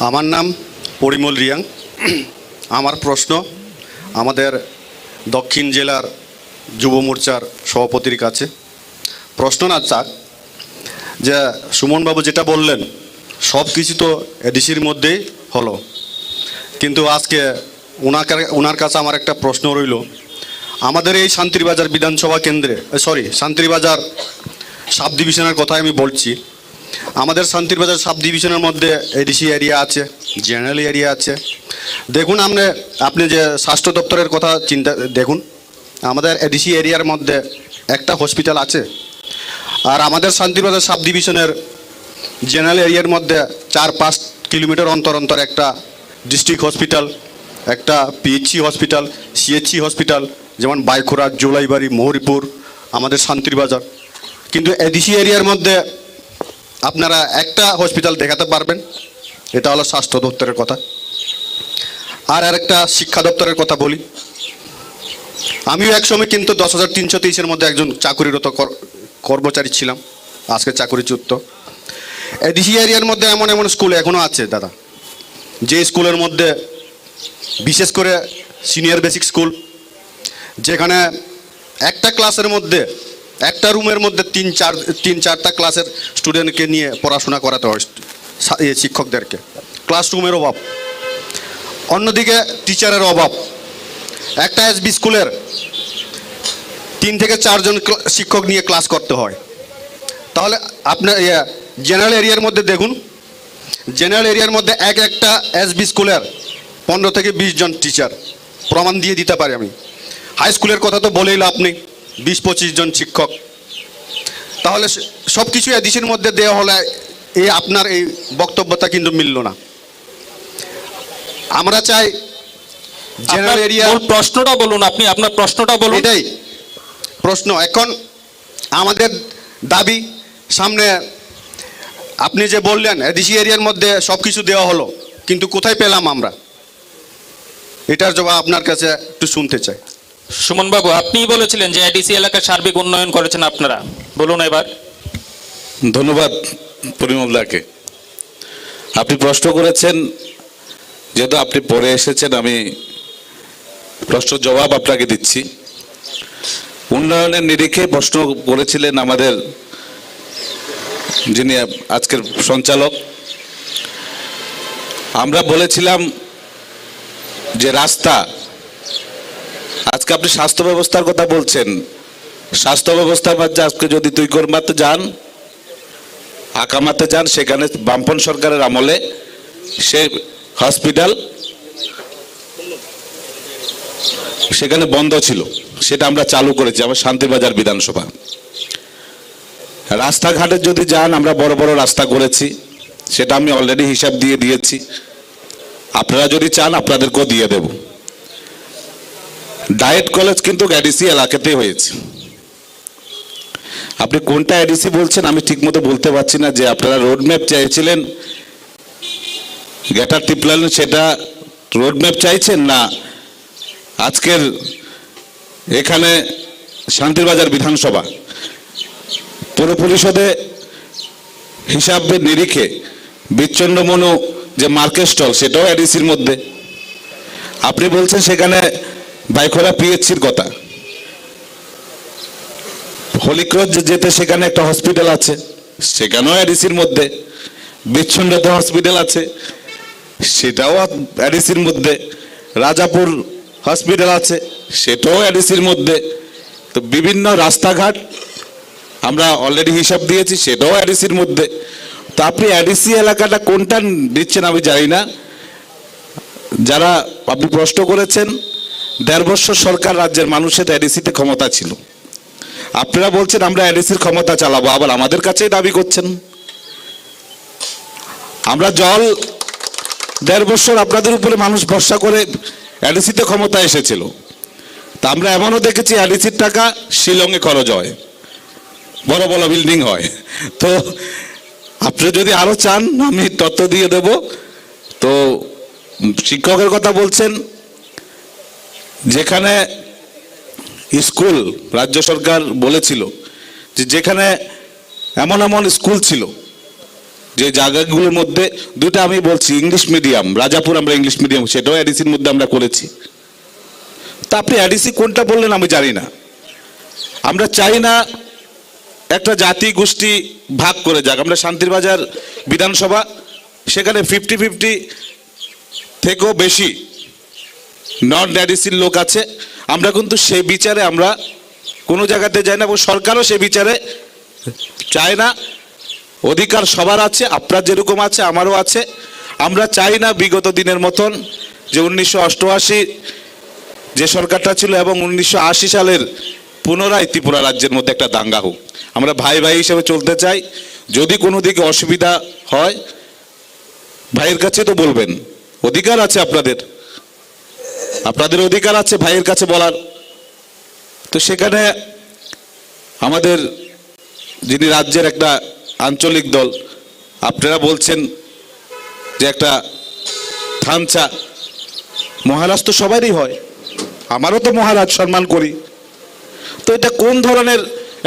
আমার নাম পরিমল রিয়াং। আমার প্রশ্ন আমাদের দক্ষিণ জেলার যুব মোর্চার সভাপতির কাছে। প্রশ্ন না চাক যে সুমনবাবু যেটা বললেন সব কিছু তো এডিসির মধ্যেই হলো, কিন্তু আজকে ওনার কাছে আমার একটা প্রশ্ন রইল। আমাদের এই শান্তিরবাজার বিধানসভা কেন্দ্রে শান্তিরবাজার সাব ডিভিশনের কথা আমি বলছি। আমাদের শান্তিরবাজার সাব ডিভিশনের মধ্যে এডিসি এরিয়া আছে, জেনারেল এরিয়া আছে। দেখুন আপনি যে স্বাস্থ্য দপ্তরের কথা দেখুন, আমাদের এডিসি এরিয়ার মধ্যে একটা হসপিটাল আছে, আর আমাদের শান্তিরবাজার সাব ডিভিশনের জেনারেল এরিয়ার মধ্যে 4-5 কিলোমিটার অন্তর অন্তর একটা ডিস্ট্রিক্ট হসপিটাল, একটা পিএইচসি হসপিটাল, সিএইচসি হসপিটাল, যেমন বাইখোরা, জোলাইবাড়ি, মহরিপুর, আমাদের শান্তিরবাজার। কিন্তু এডিসি এরিয়ার মধ্যে আপনারা একটা হসপিটাল দেখাতে পারবেন, এটা হলো স্বাস্থ্য দপ্তরের কথা। আর একটা শিক্ষা দপ্তরের কথা বলি। আমিও একসময় কিন্তু 10,323-এর মধ্যে একজন চাকুরিরত কর্মচারী ছিলাম, আজকে চাকুরিচ্যুত। এডিসি এরিয়ার মধ্যে এমন এমন স্কুল এখনও আছে দাদা, যে স্কুলের মধ্যে বিশেষ করে সিনিয়র বেসিক স্কুল, যেখানে একটা ক্লাসের মধ্যে একটা রুমের মধ্যে 3-4টা ক্লাসের স্টুডেন্টকে নিয়ে পড়াশোনা করাতে হয় শিক্ষকদেরকে। ক্লাসরুমের অভাব, অন্যদিকে টিচারের অভাব। একটা এসবি স্কুলের 3 থেকে 4 জন শিক্ষক নিয়ে ক্লাস করতে হয়। তাহলে আপনার জেনারেল এরিয়ার মধ্যে দেখুন, জেনারেল এরিয়ার মধ্যে একটা এসবি স্কুলের 15 থেকে 20 জন টিচার, প্রমাণ দিয়ে দিতে পারি আমি। হাই স্কুলের কথা তো বলেই লাভ নেই, 20-25 জন শিক্ষক। তাহলে সব কিছু এডিসির মধ্যে দেওয়া হলে আপনার এই বক্তব্যটা কিন্তু মিলল না। আমরা চাই জেনারেল এরিয়া। প্রশ্নটা বলুন, আপনি আপনার প্রশ্নটা বলুন। এটাই প্রশ্ন। এখন আমাদের দাবি সামনে, আপনি যে বললেন এডিসি এরিয়ার মধ্যে সব কিছু দেওয়া হলো, কিন্তু কোথায় পেলাম আমরা? এটার জবাব আপনার কাছে একটু শুনতে চাই। সুমন বাবু, আপনিই বলেছিলেন যে এডিসি এলাকার সার্বিক উন্নয়ন করেছেন আপনারা, বলুন এবার। ধন্যবাদ পরিমলদাকে। আপনি প্রশ্ন করেছেন, যেহেতু আপনি পরে এসেছেন, আমি প্রশ্নের জবাব আপনাকে দিচ্ছি। উন্নয়নের নিরিখে প্রশ্ন করেছিলেন আমাদের যিনি আজকের সঞ্চালক। আমরা বলেছিলাম যে রাস্তা, আজকে আপনি স্বাস্থ্য ব্যবস্থার কথা বলছেন, স্বাস্থ্য ব্যবস্থার মধ্যে আজকে যদি তুইকরমাতে যান, আকামাতে যান, সেখানে বামপন সরকারের আমলে সে হসপিটাল সেখানে বন্ধ ছিল, সেটা আমরা চালু করেছি আমার শান্তিবাজার বিধানসভা। রাস্তাঘাটে যদি যান, আমরা বড় বড় রাস্তা করেছি, সেটা আমি অলরেডি হিসাব দিয়ে দিয়েছি। আপনারা যদি চান আপনাদেরকেও দিয়ে দেব। ডায়েট কলেজ কিন্তু এডিসি এলাকাতে হয়েছে। আপনি কোনটা এডিসি বলছেন আমি ঠিকমতো বলতে পারছি না। যে আপনারা রোডম্যাপ চাইছিলেন, গেটার টিপলেন, সেটা রোডম্যাপ চাইছেন না আজকের এখানে শান্তিরবাজার বিধানসভা পৌর পরিষদে হিসাবের নিরিখে বিচ্ছন্নমনু যে মার্কেট স্টল, সেটাও এডিসির মধ্যে। আপনি বলছেন সেখানে বাইখোলা পিএইচসির কথা, হলিক্রস যেতে সেখানে একটা হসপিটাল আছে, সেখানেও এডিসির মধ্যে। বিচ্ছন্নতা হসপিটাল আছে, সেটাও এডিসির মধ্যে। রাজাপুর হসপিটাল আছে, সেটাও এডিসির মধ্যে। তো বিভিন্ন রাস্তাঘাট আমরা অলরেডি হিসাব দিয়েছি, সেটাও এডিসির মধ্যে। তো আপনি এডিসি এলাকাটা কোনটা দিচ্ছেন আমি জানি না। যারা আপনি প্রশ্ন করেছেন, 1.5 বছর সরকার রাজ্যের মানুষের এডিসিতে ক্ষমতা ছিল। আপনারা বলছেন আমরা এডিসির ক্ষমতা চালাবো, আবার আমাদের কাছেই দাবি করছেন। আমরা জল 1.5 বছর আপনাদের উপরে মানুষ ভরসা করে এডিসিতে ক্ষমতা এসেছিল। তা আমরা এমনও দেখেছি এডিসির টাকা শিলংয়ে খরচ হয়, বড় বড় বিল্ডিং হয়। তো আপনি যদি আরো চান আমি তথ্য দিয়ে দেব। তো শিক্ষকের কথা বলছেন, যেখানে স্কুল রাজ্য সরকার বলেছিল যে যেখানে এমন এমন স্কুল ছিল যে জায়গাগুলোর মধ্যে, দুটো আমি বলছি ইংলিশ মিডিয়াম, রাজাপুর আমরা ইংলিশ মিডিয়াম, সেটাও এডিসির মধ্যে আমরা করেছি। তা আপনি এডিসি কোনটা বললেন আমি জানি না। আমরা চাই না একটা জাতি গোষ্ঠী ভাগ করে যাক। আমরা শান্তিরবাজার বিধানসভা, সেখানে 50-50 থেকেও বেশি নন এডিসির লোক আছে। আমরা কিন্তু সেই বিচারে আমরা কোনো জায়গাতে যাই না, এবং সরকারও সেই বিচারে চায় না। অধিকার সবার আছে, আপনার যেরকম আছে আমারও আছে। আমরা চাই না বিগত দিনের মতন যে 1988 যে সরকারটা ছিল এবং 1980 সালের পুনরায় ত্রিপুরা রাজ্যের মধ্যে একটা দাঙ্গা হোক। আমরা ভাই ভাই হিসেবে চলতে চাই। যদি কোনো দিকে অসুবিধা হয় ভাইয়ের কাছে তো বলবেন, অধিকার আছে আপনাদের, আপনাদের অধিকার আছে ভাইয়ের কাছে বলার। তো সেখানে আমাদের যিনি রাজ্যের একটা আঞ্চলিক দল, আপনারা বলছেন যে একটা থানচা, মহারাজ তো সবারই হয়, আমারও তো মহারাজ সম্মান করি। তো এটা কোন ধরনের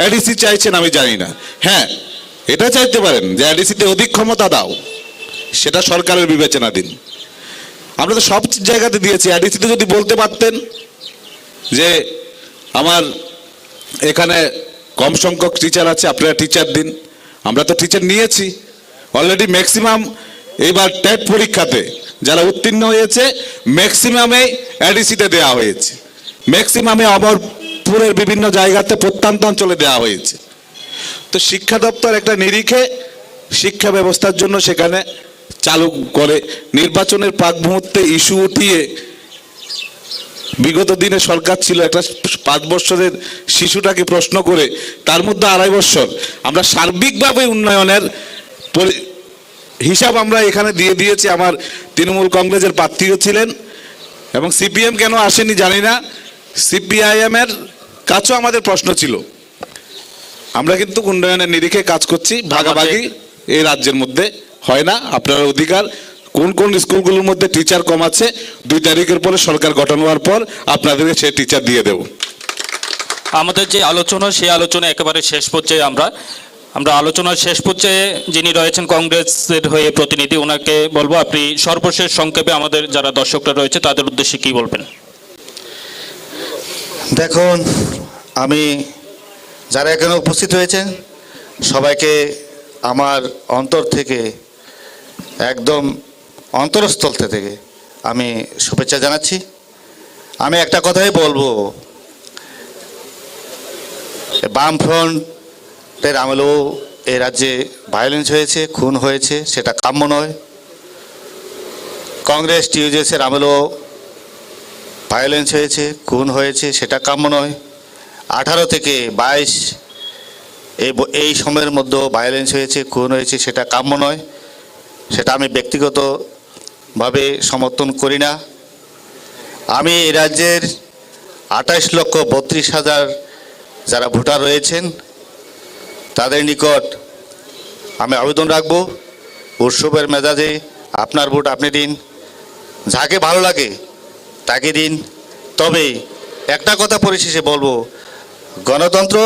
এডিসি চাইছেন আমি জানি না। হ্যাঁ, এটা চাইতে পারেন যে এডিসিতে অধিক ক্ষমতা দাও, সেটা সরকারের বিবেচনাধীন। আমরা তো সব জায়গাতে দিয়েছি। এডিসিতে যদি বলতে পারতেন যে আমার এখানে কম সংখ্যক টিচার আছে, আপনারা টিচার দিন, আমরা তো টিচার নিয়েছি অলরেডি। ম্যাক্সিমাম এবার টেট পরীক্ষাতে যারা উত্তীর্ণ হয়েছে ম্যাক্সিমামে এডিসিতে দেওয়া হয়েছে, ম্যাক্সিমামে অমরপুরের বিভিন্ন জায়গাতে প্রত্যন্ত অঞ্চলে দেওয়া হয়েছে। তো শিক্ষা দপ্তর একটা নিরিখে শিক্ষা ব্যবস্থার জন্য সেখানে চালু করে। নির্বাচনের প্রাক মুহূর্তে ইস্যু উঠিয়ে বিগত দিনে সরকার ছিল একটা 5 বছরের শিশুটাকে প্রশ্ন করে, তার মধ্যে 2.5 বছর আমরা সার্বিকভাবে উন্নয়নের হিসাব আমরা এখানে দিয়ে দিয়েছি। আমার তৃণমূল কংগ্রেসের প্রার্থীও ছিলেন, এবং সিপিএম কেন আসেনি জানি না, সিপিআইএম এর কাছেও আমাদের প্রশ্ন ছিল। আমরা কিন্তু উন্নয়নের নিরিখে কাজ করছি, ভাগাভাগি এই রাজ্যের মধ্যে হয় না। আপনার অধিকার, কোন কোন স্কুলগুলোর মধ্যে টিচার কম আছে 2 তারিখের পরে সরকার গঠন হওয়ার পর আপনাদেরকে সেই টিচার দিয়ে দেব। আমাদের যে আলোচনা, সেই আলোচনা একেবারে শেষ পর্যায়ে আমরা আলোচনার শেষ পর্যায়ে যিনি রয়েছেন কংগ্রেসের হয়ে প্রতিনিধি, ওনাকে বলবো আপনি সর্বশেষ সংক্ষেপে আমাদের যারা দর্শকরা রয়েছে তাদের উদ্দেশ্যে কি বলবেন। দেখুন, আমি যারা এখানে উপস্থিত হয়েছেন সবাইকে আমার অন্তর থেকে, একদম অন্তরস্থল থেকে আমি শুভেচ্ছা জানাচ্ছি। আমি একটা কথাই বলবো, বামফ্রন্টের আমলেও এই রাজ্যে ভায়োলেন্স হয়েছে, খুন হয়েছে, সেটা কাম্য নয়। কংগ্রেস টিউজেসের আমলেও ভায়োলেন্স হয়েছে, খুন হয়েছে, সেটা কাম্য নয়। 18 থেকে 22 এই সময়ের মধ্যে ভায়োলেন্স হয়েছে, খুন হয়েছে, সেটা কাম্য নয়। সেটা আমি ব্যক্তিগতভাবে সমর্থন করি না। আমি এই রাজ্যের 28,32,000 যারা ভোটার রয়েছেন তাদের নিকট আমি আবেদন রাখবো, উৎসবের মেজাজে আপনার ভোট আপনি দিন, যাকে ভালো লাগে তাকে দিন। তবে একটা কথা পরিশেষে বলবো, গণতন্ত্র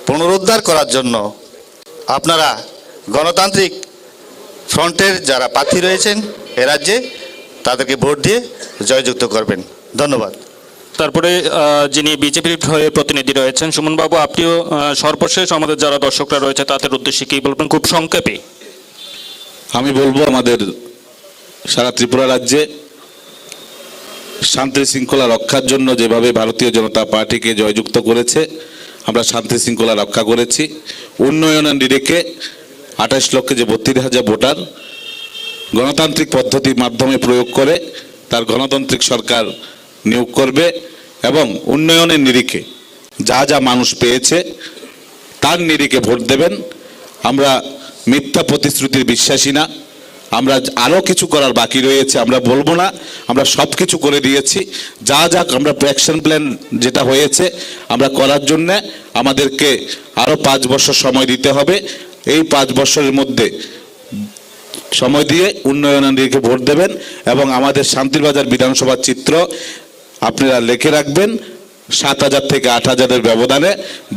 পুনরুদ্ধার করার জন্য আপনারা গণতান্ত্রিক ফ্রন্টের যারা প্রার্থী রয়েছেন এ রাজ্যে তাদেরকে ভোট দিয়ে জয়যুক্ত করবেন। ধন্যবাদ। তারপরে যিনি বিজেপির হয়ে প্রতিনিধি রয়েছেন সুমনবাবু, আপনিও সর্বশেষ আমাদের যারা দর্শকরা রয়েছে তাদের উদ্দেশ্যে কি বলবেন খুব সংক্ষেপে। আমি বলবো আমাদের সারা ত্রিপুরা রাজ্যে শান্তি শৃঙ্খলা রক্ষার জন্য যেভাবে ভারতীয় জনতা পার্টিকে জয়যুক্ত করেছে, আমরা শান্তি শৃঙ্খলা রক্ষা করেছি। উন্নয়নের নিরিখে 28 লক্ষে যে 32,000 ভোটার গণতান্ত্রিক পদ্ধতির মাধ্যমে প্রয়োগ করে তার গণতান্ত্রিক সরকার নিয়োগ করবে, এবং উন্নয়নের নিরিখে যা যা মানুষ পেয়েছে তার নিরিখে ভোট দেবেন। আমরা মিথ্যা প্রতিশ্রুতির বিশ্বাসী না। আমরা আরও কিছু করার বাকি রয়েছে আমরা বলবো না, আমরা সব কিছু করে দিয়েছি। যা যা আমরা অ্যাকশন প্ল্যান যেটা হয়েছে আমরা করার জন্যে আমাদেরকে আরও 5 বছর সময় দিতে হবে। এই 5 বছরের মধ্যে সময় দিয়ে উন্নয়নের দিকে ভোট দেবেন, এবং আমাদের শান্তিরবাজার বিধানসভার চিত্র আপনারা লিখে রাখবেন। 7,000 থেকে 8,000-এর ব্যবধানে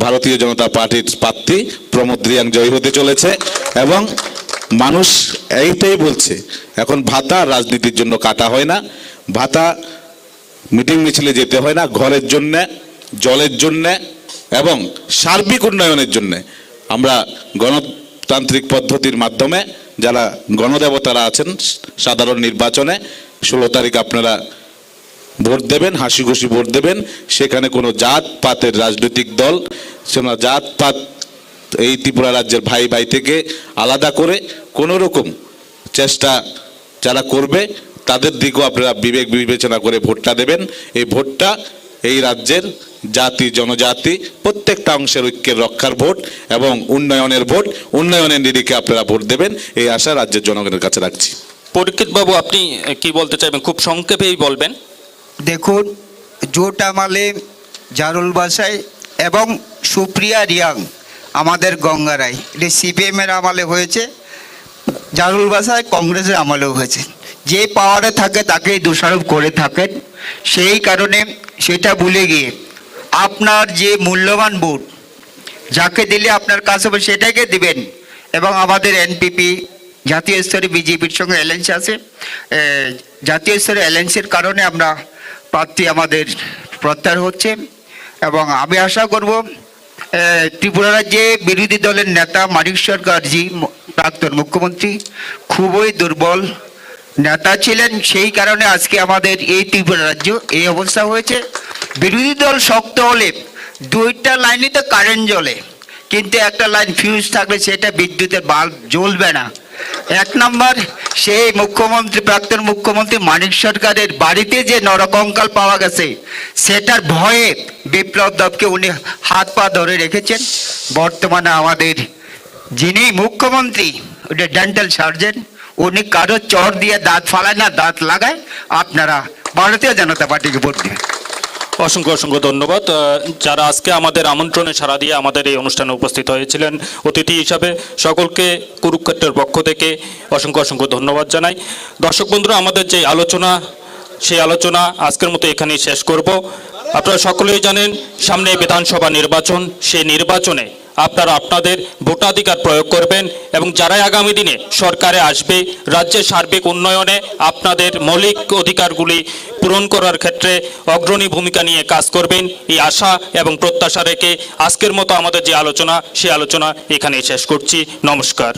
ভারতীয় জনতা পার্টির প্রার্থী প্রমোদ রিয়াং জয়ী হতে চলেছে। এবং মানুষ এইটাই বলছে, এখন ভাতা রাজনীতির জন্য কাটা হয় না, ভাতা মিটিং মিছিলে যেতে হয় না, ঘরের জন্যে, জলের জন্যে এবং সার্বিক উন্নয়নের জন্যে আমরা গণতান্ত্রিক পদ্ধতির মাধ্যমে যারা গণদেবতারা আছেন সাধারণ নির্বাচনে 16 তারিখ আপনারা ভোট দেবেন, হাসি খুশি ভোট দেবেন। সেখানে কোনো জাত পাতের রাজনৈতিক দল, সেখানে জাত পাত এই ত্রিপুরা রাজ্যের ভাই ভাই থেকে আলাদা করে কোনো রকম চেষ্টা যারা করবে তাদের দিকেও আপনারা বিবেক বিবেচনা করে ভোটটা দেবেন। এই ভোটটা এই রাজ্যের জাতি জনজাতি প্রত্যেকটা অংশের ঐক্যের রক্ষার ভোট এবং উন্নয়নের ভোট। উন্নয়নের নিরিখে আপনারা ভোট দেবেন এই আশা রাজ্যের জনগণের কাছে রাখছি। পরীক্ষিত বাবু, আপনি কি বলতে চাইবেন? খুব সংক্ষেপেই বলবেন। দেখুন, জোট আমলে জারুল বাসাই এবং সুপ্রিয়া রিয়াং আমাদের গঙ্গারাই, এটা সিপিএমের আমলে হয়েছে, জারুল বাসাই কংগ্রেসের আমলেও হয়েছে। যে পাওয়ারে থাকে তাকেই দোষারোপ করে থাকেন। সেই কারণে সেটা ভুলে গিয়ে আপনার যে মূল্যবান ভোট যাকে দিলে আপনার কাছে হবে সেটাকে দিবেন। এবং আমাদের এনপিপি জাতীয় স্তরে বিজেপির সঙ্গে অ্যালায়েন্স আছে, জাতীয় স্তরে অ্যালায়েন্সের কারণে আমরা প্রার্থী আমাদের প্রত্যাহার হচ্ছে। এবং আমি আশা করব ত্রিপুরা রাজ্যে বিরোধী দলের নেতা মানিক সরকারজি, প্রাক্তন মুখ্যমন্ত্রী, খুবই দুর্বল নেতা ছিলেন। সেই কারণে আজকে আমাদের এই ত্রিপুরা রাজ্য এই অবস্থা হয়েছে। বিরোধী দল শক্ত হলে দুইটা লাইনই তো কারেন্ট জ্বলে, কিন্তু একটা লাইন ফিউজ থাকলে সেটা বিদ্যুতের বাল্ব জ্বলবে না। এক নম্বর, সেই মুখ্যমন্ত্রী, প্রাক্তন মুখ্যমন্ত্রী মানিক সরকারের বাড়িতে যে নরকঙ্কাল পাওয়া গেছে সেটার ভয়ে বিপ্লব দেবকে উনি হাত পা ধরে রেখেছেন। বর্তমানে আমাদের যিনি মুখ্যমন্ত্রী, ওটা ডেন্টাল সার্জন, উনি কারো চর দিয়ে দাঁত ফালায় না, দাঁত লাগায়। আপনারা ভারতীয় জনতা পার্টিকে ভোট দেবেন। অসংখ্য অসংখ্য ধন্যবাদ। যারা আজকে আমাদের আমন্ত্রণে সাড়া দিয়ে আমাদের এই অনুষ্ঠানে উপস্থিত হয়েছিলেন অতিথি হিসাবে, সকলকে কুরুক্ষেত্রের পক্ষ থেকে অসংখ্য অসংখ্য ধন্যবাদ জানাই। দর্শক বন্ধুরা, আমাদের যে আলোচনা, সেই আলোচনা আজকের মতো এখানেই শেষ করব। আপনারা সকলেই জানেন সামনে বিধানসভা নির্বাচন, সেই নির্বাচনে আপনারা আপনাদের ভোটাধিকার প্রয়োগ করবেন এবং যারাই আগামী দিনে সরকারে আসবে রাজ্যের সার্বিক উন্নয়নে আপনাদের মৌলিক অধিকারগুলি পূরণ করার ক্ষেত্রে অগ্রণী ভূমিকা নিয়ে কাজ করবেন, এই আশা এবং প্রত্যাশা রেখে আজকের মতো আমাদের যে আলোচনা, সেই আলোচনা এখানেই শেষ করছি। নমস্কার।